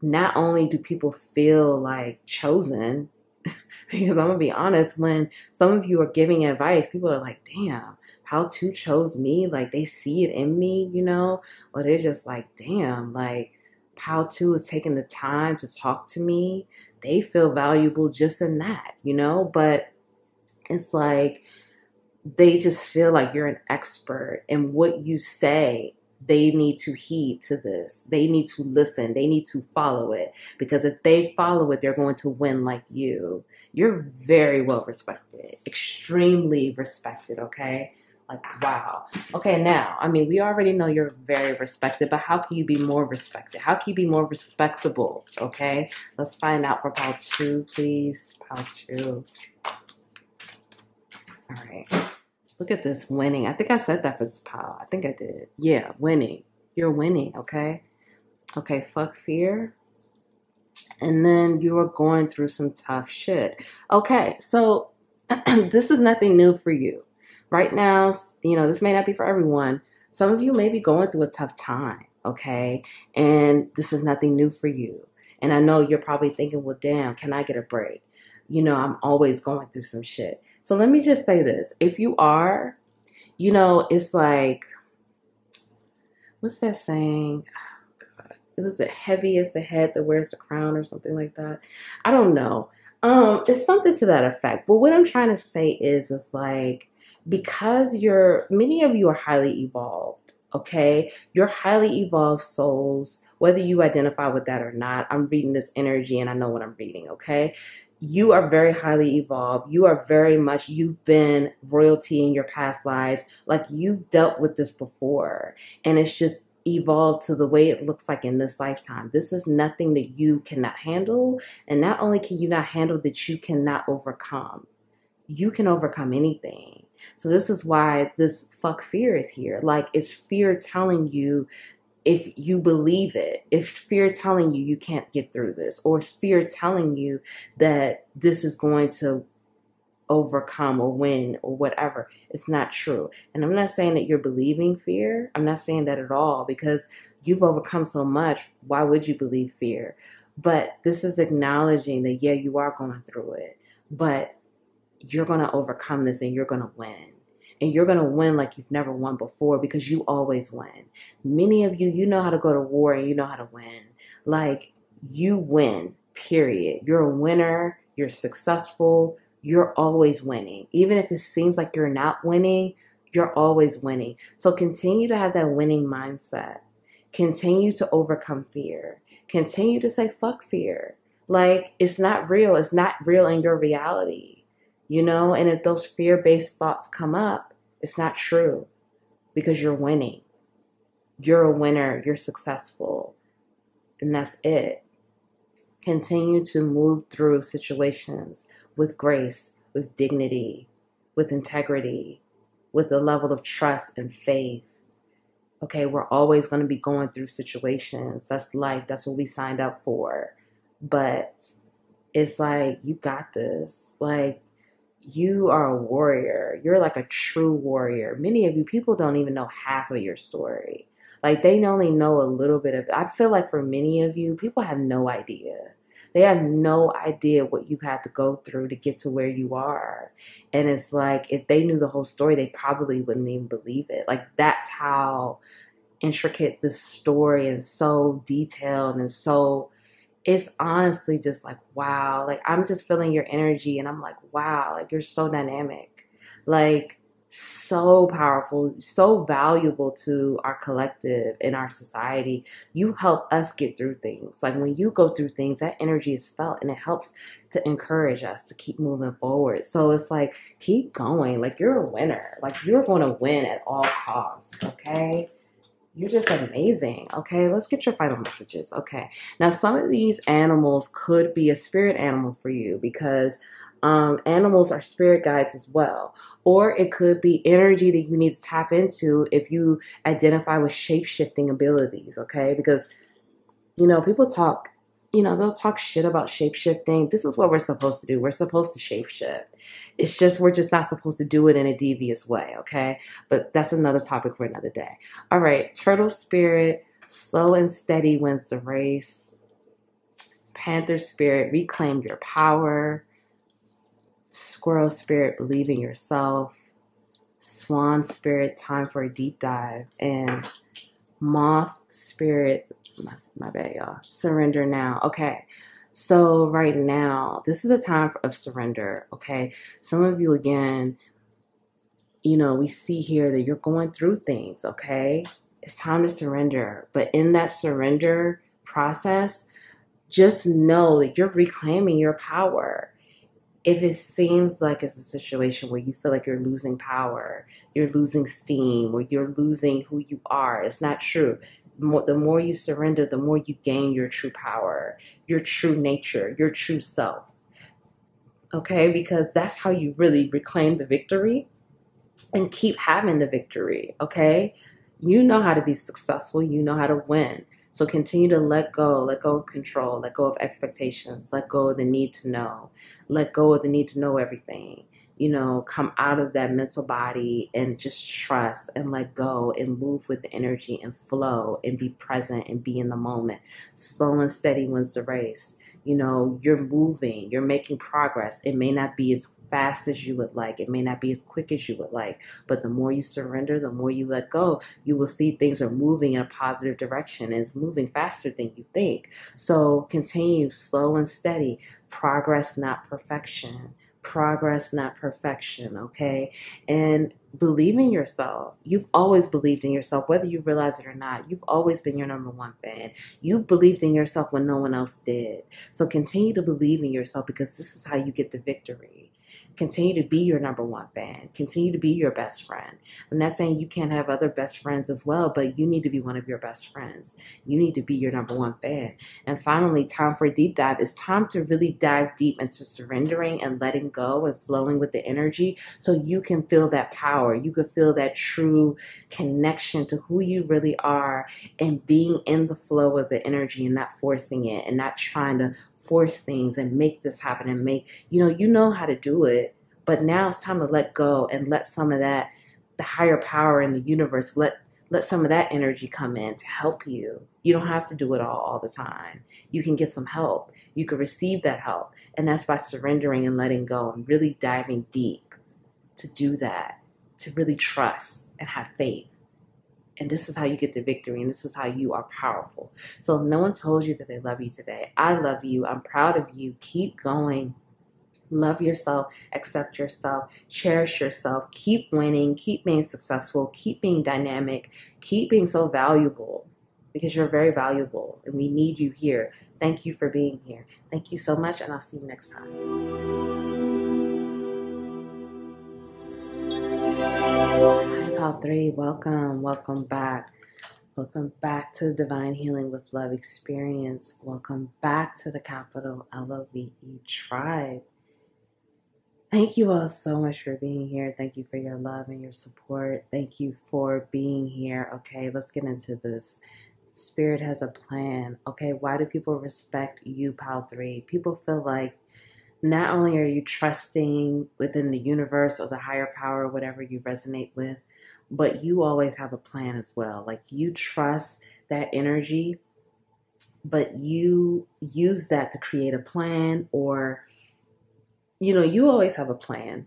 not only do people feel like chosen, because I'm going to be honest, when some of you are giving advice, people are like, damn, how to chose me? Like they see it in me, or they're just like, damn, like how to is taking the time to talk to me. They feel valuable just in that, but it's like, they just feel like you're an expert, and what you say, they need to heed to this. They need to listen. They need to follow it, because if they follow it, they're going to win like you. You're very well respected, extremely respected. Okay. Like, wow. Okay. Now, we already know you're very respected, but how can you be more respected? How can you be more respectable? Okay. Let's find out for Pile 2, please. Pile 2. All right. Look at this, winning. I think I said that for this pile. I think I did. Yeah, winning. You're winning, okay? Okay, fuck fear. And then you are going through some tough shit. Okay, so this is nothing new for you. Right now, this may not be for everyone. Some of you may be going through a tough time, okay? And this is nothing new for you. And I know you're probably thinking, well, damn, can I get a break? I'm always going through some shit. So let me just say this. If you are, it's like, what's that saying? Oh, God. It was the heavy is the head that wears the crown or something like that. I don't know. It's something to that effect. But what I'm trying to say is like, because many of you are highly evolved, okay? You're highly evolved souls, whether you identify with that or not. I'm reading this energy and I know what I'm reading, okay? You are very highly evolved. You are very much, you've been royalty in your past lives. Like you've dealt with this before, and it's just evolved to the way it looks like in this lifetime. This is nothing that you cannot handle. And not only can you not handle, that you cannot overcome. You can overcome anything. So this is why this fuck fear is here. Like it's fear telling you, if you believe it, if fear telling you can't get through this, or fear telling you that this is going to overcome or win or whatever, it's not true. And I'm not saying that you're believing fear. I'm not saying that at all, because you've overcome so much. Why would you believe fear? But this is acknowledging that, yeah, you are going through it, but you're going to overcome this and you're going to win. And you're going to win like you've never won before, because you always win. Many of you, know how to go to war and you know how to win. Like you win, period. You're a winner. You're successful. You're always winning. Even if it seems like you're not winning, you're always winning. So continue to have that winning mindset. Continue to overcome fear. Continue to say, fuck fear. Like it's not real. It's not real in your reality. And if those fear-based thoughts come up, it's not true, because you're winning. You're a winner. You're successful. And that's it. Continue to move through situations with grace, with dignity, with integrity, with a level of trust and faith. Okay, we're always going to be going through situations. That's life. That's what we signed up for. But it's like, you got this. Like, you are a warrior. You're like a true warrior. Many of you, people don't even know half of your story. Like, they only know a little bit of it. I feel like for many of you, people have no idea. They have no idea what you've had to go through to get to where you are. And it's like, if they knew the whole story, they probably wouldn't even believe it. Like, that's how intricate the story and so detailed and so, it's honestly just like, wow. Like, I'm just feeling your energy and I'm like, wow, like, you're so dynamic, like, so powerful, so valuable to our collective in our society. You help us get through things. Like, when you go through things, that energy is felt and it helps to encourage us to keep moving forward. So it's like, keep going. Like, you're a winner. Like, you're going to win at all costs. Okay. You're just amazing. Okay, let's get your final messages. Okay, now some of these animals could be a spirit animal for you, because animals are spirit guides as well. Or it could be energy that you need to tap into if you identify with shape-shifting abilities. Okay, because people talk, they'll talk shit about shape-shifting. This is what we're supposed to do. We're supposed to shape-shift. It's just, we're just not supposed to do it in a devious way, okay? But that's another topic for another day. All right, turtle spirit, slow and steady wins the race. Panther spirit, reclaim your power. Squirrel spirit, believe in yourself. Swan spirit, time for a deep dive. And moth spirit, my bad, y'all. Surrender now. Okay. So right now, this is a time of surrender. Okay. Some of you, again, we see here that you're going through things. Okay. It's time to surrender. But in that surrender process, just know that you're reclaiming your power. If it seems like it's a situation where you feel like you're losing power, you're losing steam, or you're losing who you are, it's not true. The more you surrender, the more you gain your true power, your true nature, your true self. Okay? Because that's how you really reclaim the victory and keep having the victory. Okay? You know how to be successful. You know how to win. So continue to let go of control, let go of expectations, let go of the need to know, let go of the need to know everything. Come out of that mental body and just trust and let go and move with the energy and flow and be present and be in the moment. Slow and steady wins the race. You're moving, you're making progress. It may not be as fast as you would like. It may not be as quick as you would like, but the more you surrender, the more you let go, you will see things are moving in a positive direction, and it's moving faster than you think. So continue slow and steady. Progress, not perfection. Progress, not perfection, okay? And believe in yourself. You've always believed in yourself, whether you realize it or not. You've always been your number one fan. You've believed in yourself when no one else did. So continue to believe in yourself, because this is how you get the victory. Continue to be your number one fan. Continue to be your best friend. I'm not saying you can't have other best friends as well, but you need to be one of your best friends. You need to be your number one fan. And finally, time for a deep dive. It's time to really dive deep into surrendering and letting go and flowing with the energy, so you can feel that power. You can feel that true connection to who you really are, and being in the flow of the energy and not forcing it and not trying to force things and make this happen and make, you know how to do it, but now it's time to let go and let some of that, the higher power in the universe, let some of that energy come in to help you. You don't have to do it all the time. You can get some help. You can receive that help. And that's by surrendering and letting go and really diving deep to do that, to really trust and have faith. And this is how you get the victory, and this is how you are powerful. So if no one told you that they love you today, I love you. I'm proud of you. Keep going. Love yourself, accept yourself, cherish yourself, keep winning, keep being successful, keep being dynamic, keep being so valuable, because you're very valuable and we need you here. Thank you for being here. Thank you so much, and I'll see you next time. Hi, Pal 3. Welcome back. Welcome back to the Divine Healing with Love experience. Welcome back to the capital LOVE tribe. Thank you all so much for being here. Thank you for your love and your support. Thank you for being here. Okay, let's get into this. Spirit has a plan. Okay, why do people respect you, Pile 3? People feel like not only are you trusting within the universe or the higher power, whatever you resonate with, but you always have a plan as well. Like you trust that energy, but you use that to create a plan, or, you always have a plan.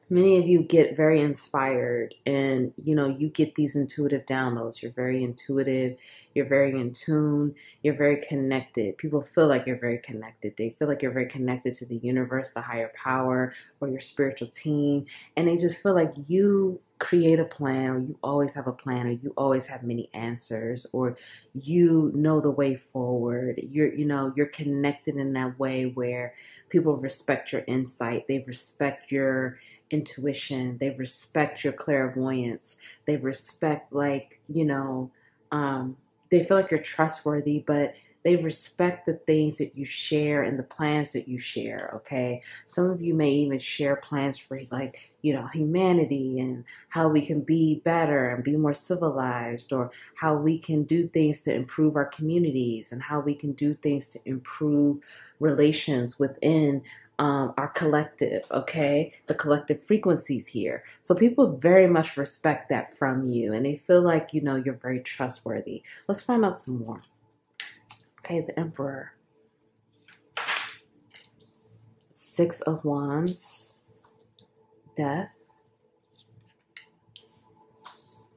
Many of you get very inspired and, you get these intuitive downloads. You're very intuitive. You're very in tune. You're very connected. People feel like you're very connected. They feel like you're very connected to the universe, the higher power, or your spiritual team. And they just feel like you create a plan, or you always have a plan, or you always have many answers, or you know the way forward. You're connected in that way where people respect your insight. They respect your intuition. They respect your clairvoyance. They respect, they feel like you're trustworthy, but they respect the things that you share and the plans that you share, okay? Some of you may even share plans for, humanity and how we can be better and be more civilized, or how we can do things to improve our communities, and how we can do things to improve relations within our collective, okay? The collective frequencies here. So people very much respect that from you, and they feel like, you're very trustworthy. Let's find out some more. Okay, the Emperor. Six of Wands. Death.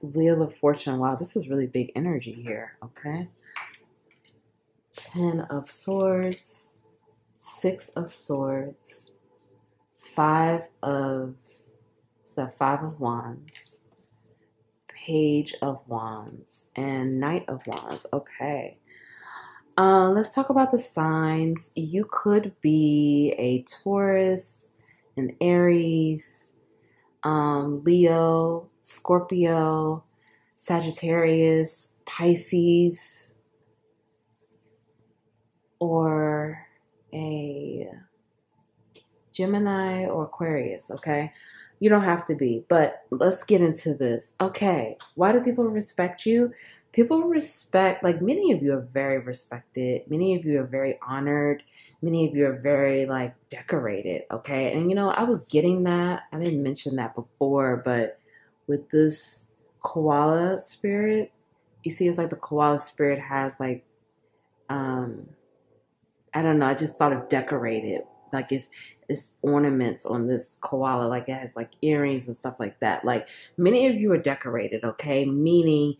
Wheel of Fortune. Wow, this is really big energy here, okay? 10 of Swords. 6 of Swords. 5 of Wands. Page of Wands. And Knight of Wands. Okay. Let's talk about the signs. You could be a Taurus, an Aries, Leo, Scorpio, Sagittarius, Pisces, or a Gemini or Aquarius, okay? You don't have to be, but let's get into this. Okay, why do people respect you? People respect, many of you are very respected. Many of you are very honored. Many of you are very, decorated, okay? And, I was getting that. I didn't mention that before, but with this koala spirit, you see, it's like the koala spirit has, I don't know, I just thought of decorated. Like it's ornaments on this koala, like it has earrings and stuff like that. Like many of you are decorated, okay? Meaning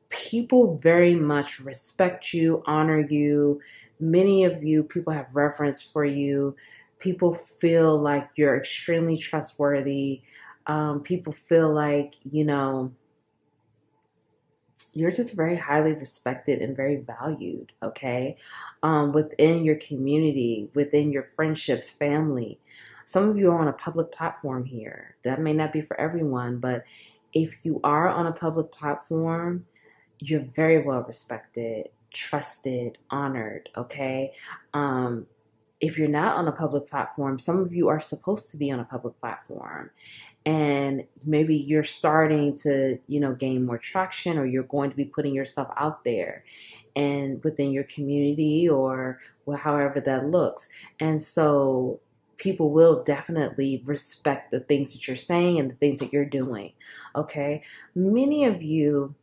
people very much respect you, honor you. Many of you, people have reverence for you. People feel like you're extremely trustworthy. People feel like, you're just very highly respected and very valued, okay? Within your community, within your friendships, family. Some of you are on a public platform here. That may not be for everyone, but if you are on a public platform, you're very well respected, trusted, honored, okay? If you're not on a public platform, some of you are supposed to be on a public platform. And maybe you're starting to, gain more traction, or you're going to be putting yourself out there and within your community, or however that looks. And so people will definitely respect the things that you're saying and the things that you're doing. Okay. Many of you,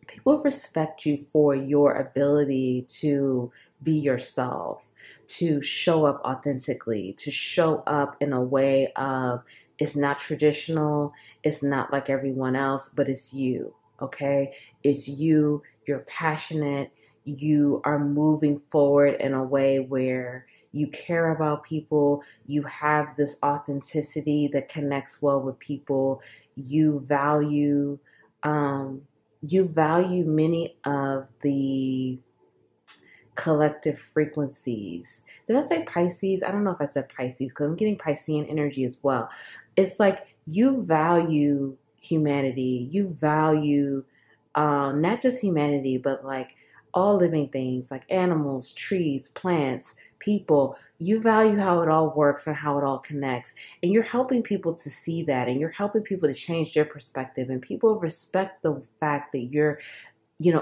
people respect you for your ability to be yourself, to show up authentically, to show up in a way of, it's not traditional, it's not like everyone else, but it's you, okay? It's you, you're passionate, you are moving forward in a way where you care about people, you have this authenticity that connects well with people, you value many of the collective frequencies. Did I say Pisces? I don't know if I said Pisces because I'm getting Piscean energy as well. It's like you value humanity. You value not just humanity, but like all living things, like animals, trees, plants, people. You value how it all works and how it all connects. And you're helping people to see that, and you're helping people to change their perspective. And people respect the fact that you're,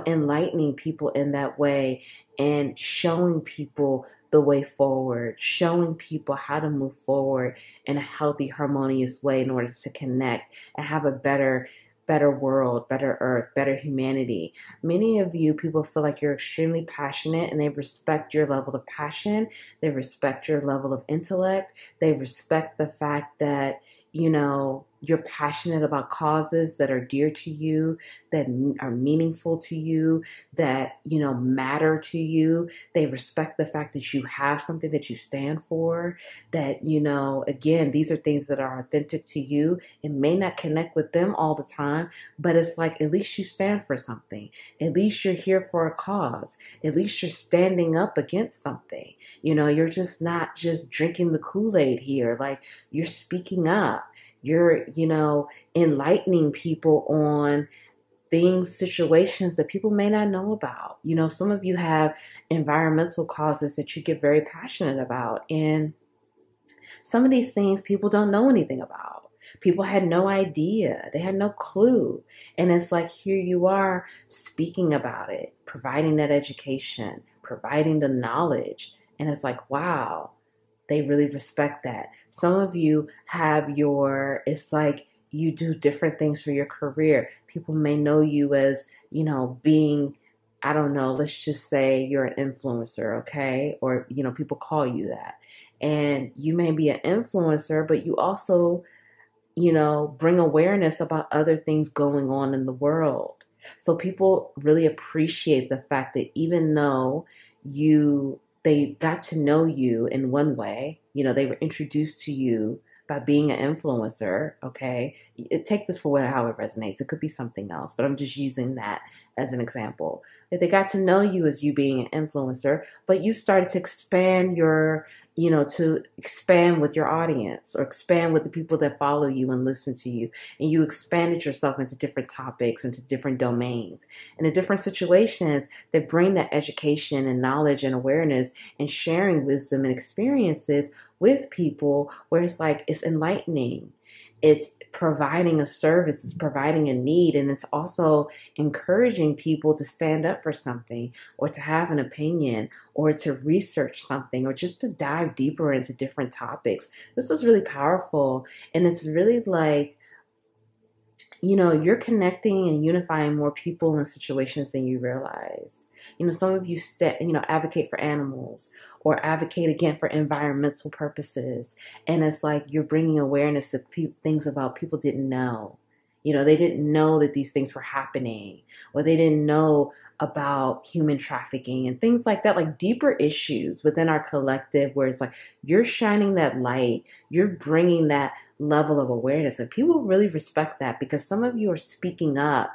enlightening people in that way and showing people the way forward, showing people how to move forward in a healthy, harmonious way in order to connect and have a better world, better earth, better humanity. Many of you people feel like you're extremely passionate, and they respect your level of passion. They respect your level of intellect. They respect the fact that, you're passionate about causes that are dear to you, that are meaningful to you, that, matter to you. They respect the fact that you have something that you stand for, that, again, these are things that are authentic to you. It may not connect with them all the time, but it's like, at least you stand for something. At least you're here for a cause. At least you're standing up against something. You're just not just drinking the Kool-Aid here. Like, you're speaking up. You're, enlightening people on things, situations that people may not know about. Some of you have environmental causes that you get very passionate about. And some of these things people don't know anything about. People had no idea. They had no clue. And it's like, here you are speaking about it, providing that education, providing the knowledge. And it's like, wow, they really respect that. Some of you have it's like you do different things for your career. People may know you as, being, I don't know, let's just say you're an influencer, okay? Or, people call you that. And you may be an influencer, but you also, bring awareness about other things going on in the world. So people really appreciate the fact that even though they got to know you in one way, they were introduced to you by being an influencer, okay? Take this for how it resonates. It could be something else, but I'm just using that as an example. That they got to know you as you being an influencer, but you started to expand to expand with your audience, or expand with the people that follow you and listen to you. And you expanded yourself into different topics, into different domains, and in different situations that bring that education and knowledge and awareness and sharing wisdom and experiences with people, where it's like, it's enlightening. It's providing a service, it's providing a need, and it's also encouraging people to stand up for something, or to have an opinion, or to research something, or just to dive deeper into different topics. This is really powerful, and it's really like, you're connecting and unifying more people in situations than you realize. Some of you advocate for animals, or advocate again for environmental purposes. And it's like you're bringing awareness to things about people didn't know. They didn't know that these things were happening, or they didn't know about human trafficking and things like that, like deeper issues within our collective, where it's like you're shining that light, you're bringing that level of awareness. And people really respect that, because some of you are speaking up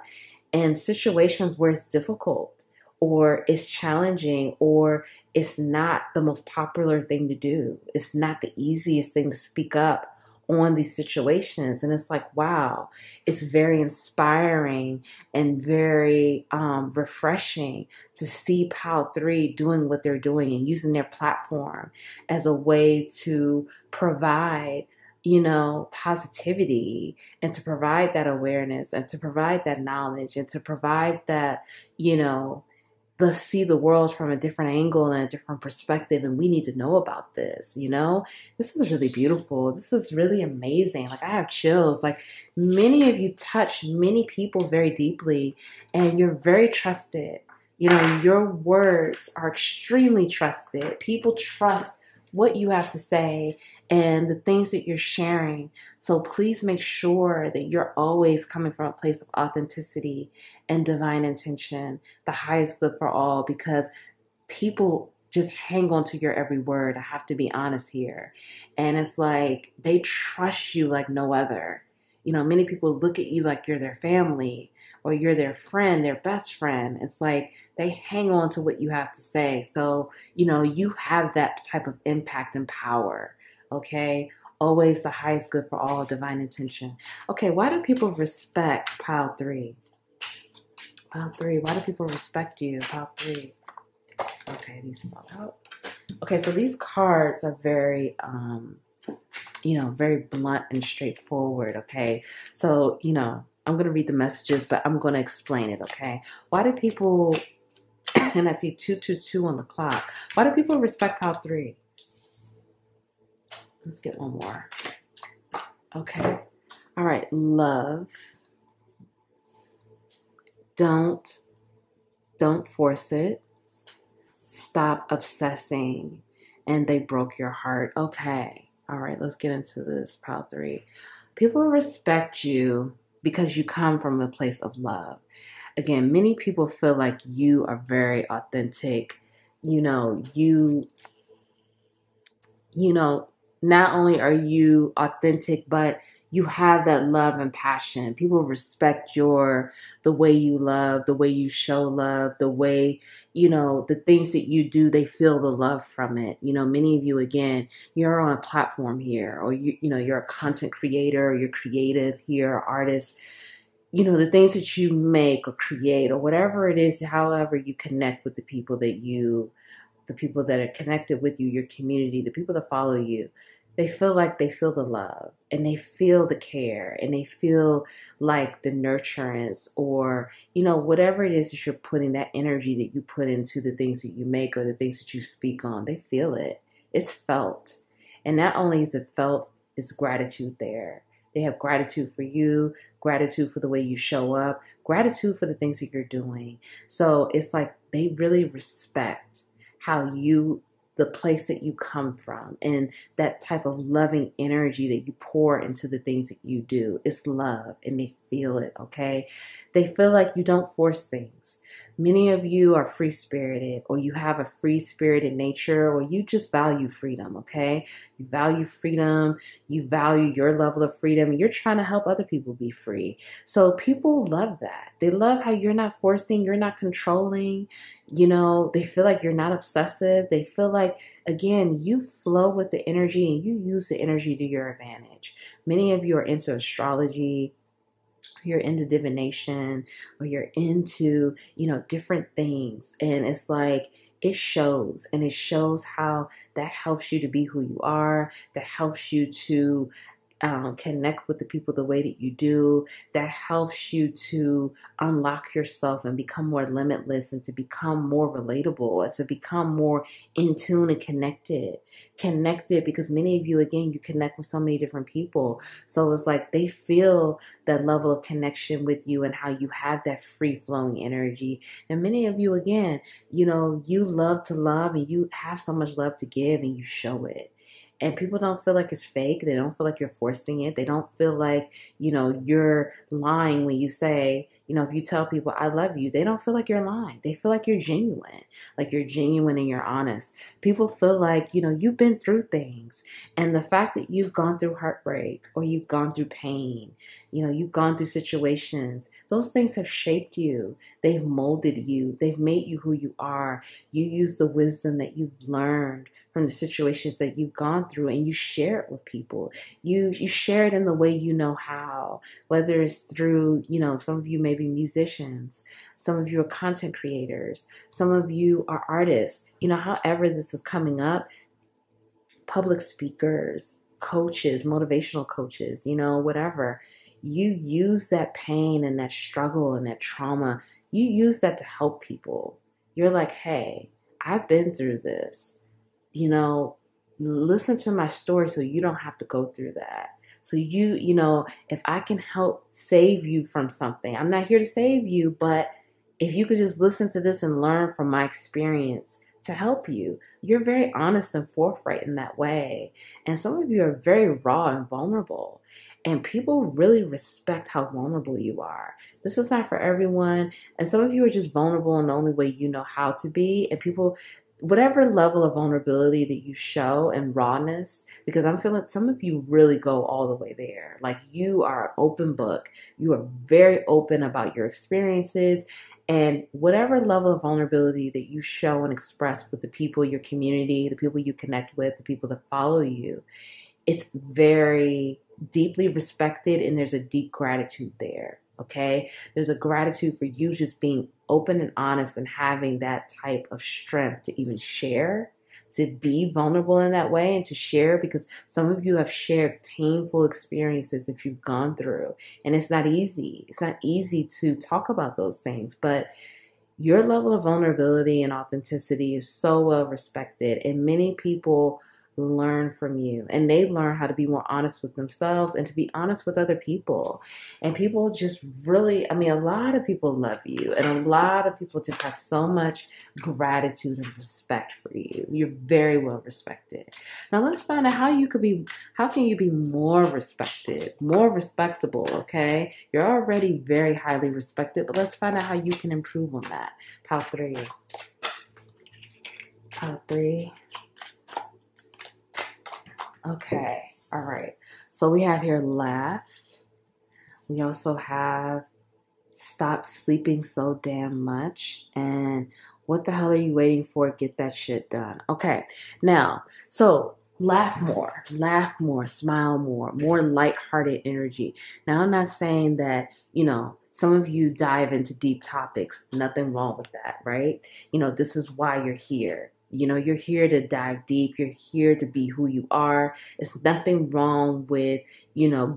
in situations where it's difficult, or it's challenging, or it's not the most popular thing to do. It's not the easiest thing to speak up on these situations. And it's like, wow, it's very inspiring and very refreshing to see Pile 3 doing what they're doing and using their platform as a way to provide positivity, and to provide that awareness, and to provide that knowledge, and to provide that, let's see the world from a different angle and a different perspective. And we need to know about this, This is really beautiful. This is really amazing. Like, I have chills. Like, many of you touch many people very deeply, and you're very trusted. Your words are extremely trusted. People trust what you have to say and the things that you're sharing. So please make sure that you're always coming from a place of authenticity and divine intention, the highest good for all, because people just hang on to your every word. I have to be honest here. And it's like, they trust you like no other. Many people look at you like you're their family, or you're their friend, their best friend. It's like they hang on to what you have to say. So, you have that type of impact and power. Okay. Always the highest good for all, divine intention. Okay. Why do people respect Pile 3? Pile 3. Why do people respect you? Pile 3. Okay, these fall out. Okay, so these cards are very, very blunt and straightforward. Okay, so I'm going to read the messages, but I'm going to explain it. Okay, why do people? And I see 222 on the clock. Why do people respect pile 3? Let's get one more. Okay. All right. Love. Don't force it. Stop obsessing. And they broke your heart. Okay. All right. Let's get into this. Pile 3. People respect you because you come from a place of love. Again, many people feel like you are very authentic. Not only are you authentic, but you have that love and passion. People respect the way you love, the way you show love, the way, the things that you do, they feel the love from it. Many of you, again, you're on a platform here, or you're a content creator, or you're creative here, artist. The things that you make or create or whatever it is, however you connect with the people that are connected with you, your community, the people that follow you, they feel like they feel the love and they feel the care and they feel like the nurturance or, whatever it is that you're putting, that energy that you put into the things that you make or the things that you speak on, they feel it. It's felt. And not only is it felt, it's gratitude there. They have gratitude for you, gratitude for the way you show up, gratitude for the things that you're doing. So it's like they really respect the place that you come from and that type of loving energy that you pour into the things that you do. It's love and they feel it, okay? They feel like you don't force things. Many of you are free-spirited or you have a free-spirited nature or you just value freedom, okay? You value freedom, you value your level of freedom, and you're trying to help other people be free. So people love that. They love how you're not forcing, you're not controlling, they feel like you're not obsessive. They feel like, again, you flow with the energy and you use the energy to your advantage. Many of you are into astrology, you're into divination, or you're into, different things. And it's like, it shows how that helps you to be who you are, that helps you to connect with the people the way that you do, that helps you to unlock yourself and become more limitless and to become more relatable and to become more in tune and connected because many of you, again, you connect with so many different people. So it's like they feel that level of connection with you and how you have that free flowing energy. And many of you, again, you love to love and you have so much love to give and you show it. And people don't feel like it's fake. They don't feel like you're forcing it. They don't feel like, you're lying when you say, if you tell people, I love you, they don't feel like you're lying. They feel like you're genuine and you're honest. People feel like, you've been through things. And the fact that you've gone through heartbreak or you've gone through pain, you've gone through situations, those things have shaped you. They've molded you. They've made you who you are. You use the wisdom that you've learned from the situations that you've gone through and you share it with people. You share it in the way you know how, whether it's through, some of you may be musicians, some of you are content creators, some of you are artists, however this is coming up, public speakers, coaches, motivational coaches, whatever. You use that pain and that struggle and that trauma, you use that to help people. You're like, hey, I've been through this. Listen to my story so you don't have to go through that. So if I can help save you from something, I'm not here to save you, but if you could just listen to this and learn from my experience to help you, you're very honest and forthright in that way. And some of you are very raw and vulnerable. And people really respect how vulnerable you are. This is not for everyone. And some of you are just vulnerable in the only way you know how to be. And people, whatever level of vulnerability that you show and rawness, because I'm feeling some of you really go all the way there. Like you are an open book. You are very open about your experiences and whatever level of vulnerability that you show and express with the people, your community, the people you connect with, the people that follow you, it's very deeply respected and there's a deep gratitude there. Okay. There's a gratitude for you just being open and honest and having that type of strength to even share, to be vulnerable in that way and to share, because some of you have shared painful experiences that you've gone through. And it's not easy. It's not easy to talk about those things, but your level of vulnerability and authenticity is so well respected, and many people learn from you, and they learn how to be more honest with themselves and to be honest with other people. And people just really, I mean, a lot of people love you, and a lot of people just have so much gratitude and respect for you. You're very well respected. Now let's find out how can you be more respected, more respectable, okay? You're already very highly respected, but let's find out how you can improve on that. Pile 3. Pile 3. Okay. All right. So we have here laugh. We also have stop sleeping so damn much. And what the hell are you waiting for? Get that shit done. Okay. Now, so laugh more, smile more lighthearted energy. Now, I'm not saying that, some of you dive into deep topics. Nothing wrong with that, right? This is why you're here. You're here to dive deep. You're here to be who you are. It's nothing wrong with,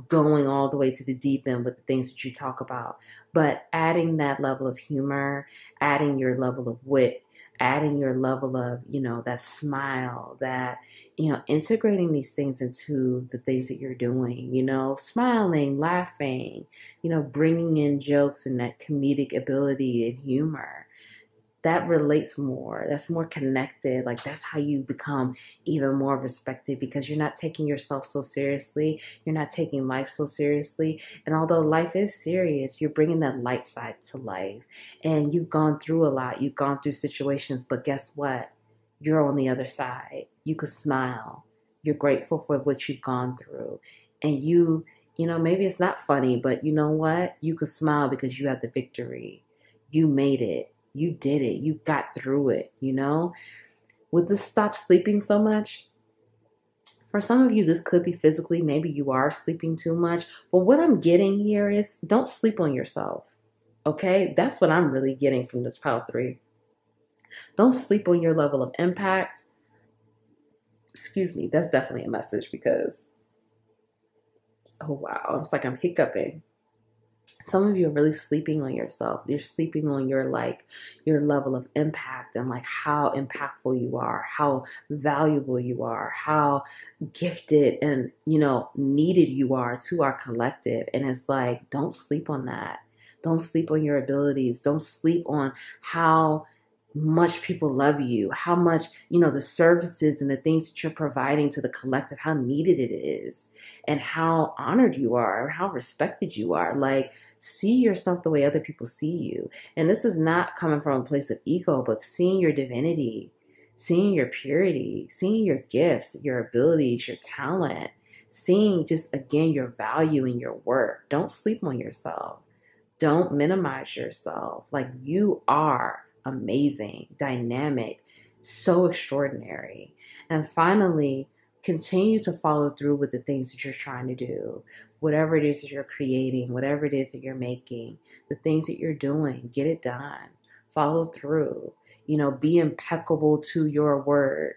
going all the way to the deep end with the things that you talk about. But adding that level of humor, adding your level of wit, adding your level of, that smile, that, integrating these things into the things that you're doing, smiling, laughing, bringing in jokes and that comedic ability and humor. That relates more. That's more connected. Like, that's how you become even more respected, because you're not taking yourself so seriously. You're not taking life so seriously. And although life is serious, you're bringing that light side to life. And you've gone through a lot. You've gone through situations, but guess what? You're on the other side. You could smile. You're grateful for what you've gone through. And maybe it's not funny, but you know what? You could smile because you have the victory. You made it. You did it. You got through it, With this stop sleeping so much, for some of you, this could be physically. Maybe you are sleeping too much. But what I'm getting here is don't sleep on yourself, okay? That's what I'm really getting from this pile 3. Don't sleep on your level of impact. Excuse me, that's definitely a message because, oh wow, it's like I'm hiccuping. Some of you are really sleeping on yourself. You're sleeping on your level of impact and how impactful you are, how valuable you are, how gifted and, needed you are to our collective. And it's like, don't sleep on that. Don't sleep on your abilities. Don't sleep on how much people love you, how much, the services and the things that you're providing to the collective, how needed it is, and how honored you are, how respected you are. Like, see yourself the way other people see you. And this is not coming from a place of ego, but seeing your divinity, seeing your purity, seeing your gifts, your abilities, your talent, seeing just, again, your value and your worth. Don't sleep on yourself. Don't minimize yourself. Like, you are amazing, dynamic, so extraordinary. And finally, continue to follow through with the things that you're trying to do. Whatever it is that you're creating, whatever it is that you're making, the things that you're doing, get it done. Follow through. Be impeccable to your word.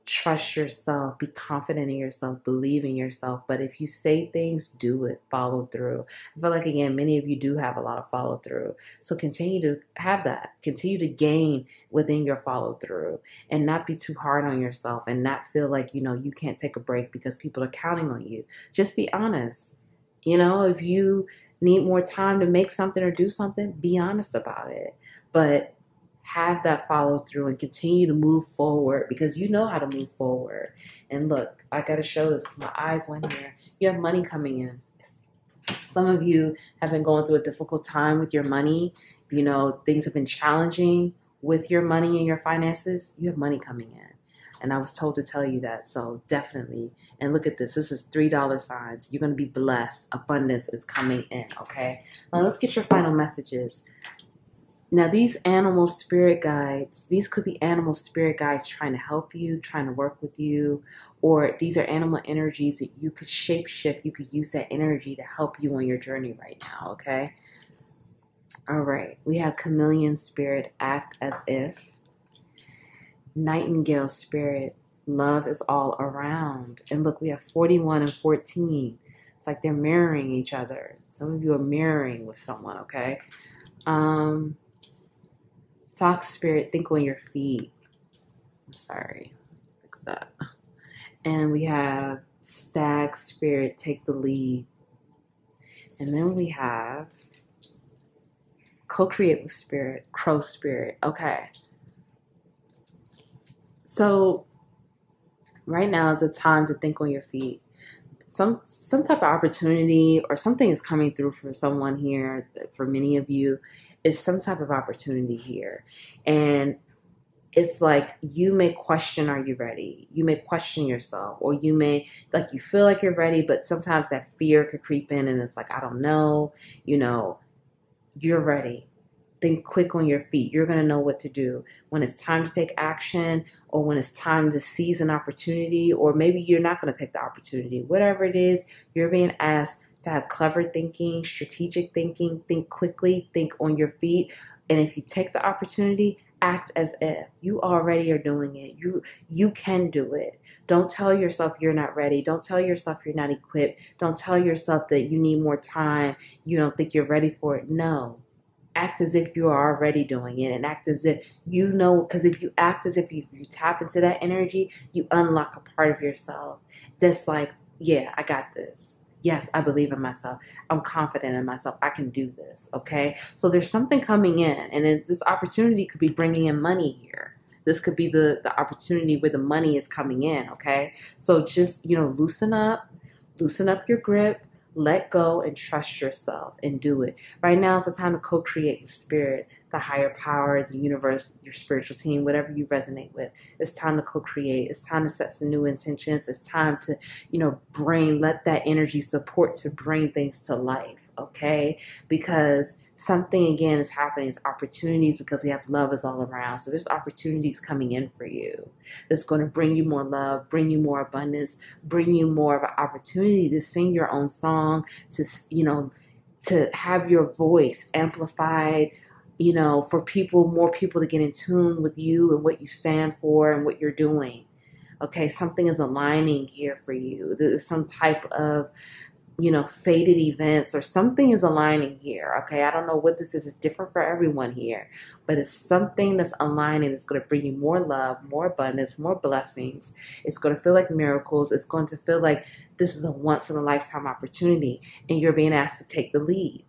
Trust yourself, be confident in yourself, believe in yourself. But if you say things, do it, follow through. I feel like, again, many of you do have a lot of follow through. So continue to have that. Continue to gain within your follow through and not be too hard on yourself and not feel like, you can't take a break because people are counting on you. Just be honest. If you need more time to make something or do something, be honest about it. But have that follow through and continue to move forward because you know how to move forward. And look, I got to show this. My eyes went here. You have money coming in. Some of you have been going through a difficult time with your money. Things have been challenging with your money and your finances. You have money coming in. And I was told to tell you that. So definitely. And look at this. This is $3 signs. You're going to be blessed. Abundance is coming in. Okay. Now let's get your final messages. Now, these animal spirit guides, these could be animal spirit guides trying to help you, trying to work with you, or these are animal energies that you could shape shift. You could use that energy to help you on your journey right now, okay? All right. We have chameleon spirit, act as if. Nightingale spirit, love is all around. And look, we have 41 and 14. It's like they're mirroring each other. Some of you are mirroring with someone, okay? Fox spirit, think on your feet. I'm sorry. Fix that. And we have stag spirit, take the lead. And then we have co-create with spirit, crow spirit. Okay. So right now is a time to think on your feet. Some type of opportunity or something is coming through for someone here. For many of you, is some type of opportunity here. And it's like you may question, are you ready? You may question yourself, or you may, like, you feel like you're ready, but sometimes that fear could creep in and it's like, I don't know, you're ready. Think quick on your feet. You're going to know what to do when it's time to take action, or when it's time to seize an opportunity, or maybe you're not going to take the opportunity. Whatever it is, you're being asked to have clever thinking, strategic thinking, think quickly, think on your feet. And if you take the opportunity, act as if you already are doing it. You can do it. Don't tell yourself you're not ready. Don't tell yourself you're not equipped. Don't tell yourself that you need more time. You don't think you're ready for it. No. Act as if you are already doing it, and act as if you know, because if you act as if you tap into that energy, you unlock a part of yourself that's like, yeah, I got this. Yes, I believe in myself. I'm confident in myself. I can do this, okay? So there's something coming in, and then this opportunity could be bringing in money here. This could be the opportunity where the money is coming in, okay? So just, loosen up your grip, let go, and trust yourself and do it. Right now is the time to co-create with spirit, the higher power, the universe, your spiritual team, whatever you resonate with. It's time to co-create. It's time to set some new intentions. It's time to, let that energy support to bring things to life, okay? Because something, again, is happening. It's opportunities, because we have love is all around. So there's opportunities coming in for you that's going to bring you more love, bring you more abundance, bring you more of an opportunity to sing your own song, to have your voice amplified, for more people to get in tune with you and what you stand for and what you're doing. Okay, something is aligning here for you. There's some type of fated events or something is aligning here. Okay, I don't know what this is. It's different for everyone here, but it's something that's aligning. It's going to bring you more love, more abundance, more blessings. It's going to feel like miracles. It's going to feel like this is a once in a lifetime opportunity, and you're being asked to take the lead.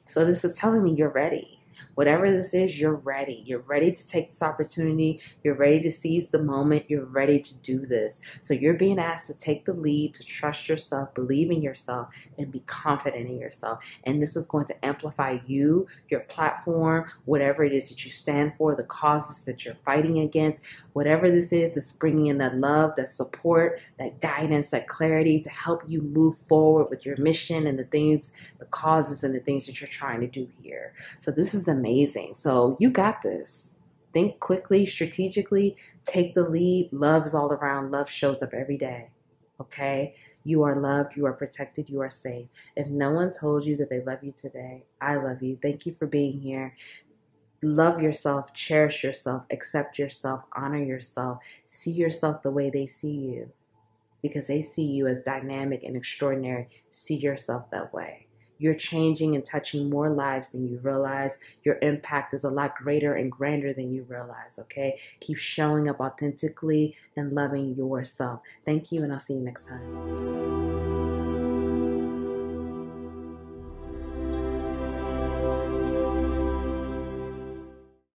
So this is telling me you're ready. Whatever this is, you're ready. You're ready to take this opportunity. You're ready to seize the moment. You're ready to do this. So you're being asked to take the lead, to trust yourself, believe in yourself, and be confident in yourself. And this is going to amplify you, your platform, whatever it is that you stand for, the causes that you're fighting against. Whatever this is, it's bringing in that love, that support, that guidance, that clarity to help you move forward with your mission and the things, the causes and the things that you're trying to do here. So this is amazing. So you got this. Think quickly, strategically, take the lead. Love is all around. Love shows up every day. Okay? You are loved. You are protected. You are safe. If no one told you that they love you today, I love you. Thank you for being here. Love yourself, cherish yourself, accept yourself, honor yourself, see yourself the way they see you, because they see you as dynamic and extraordinary. See yourself that way. You're changing and touching more lives than you realize. Your impact is a lot greater and grander than you realize, okay? Keep showing up authentically and loving yourself. Thank you, and I'll see you next time.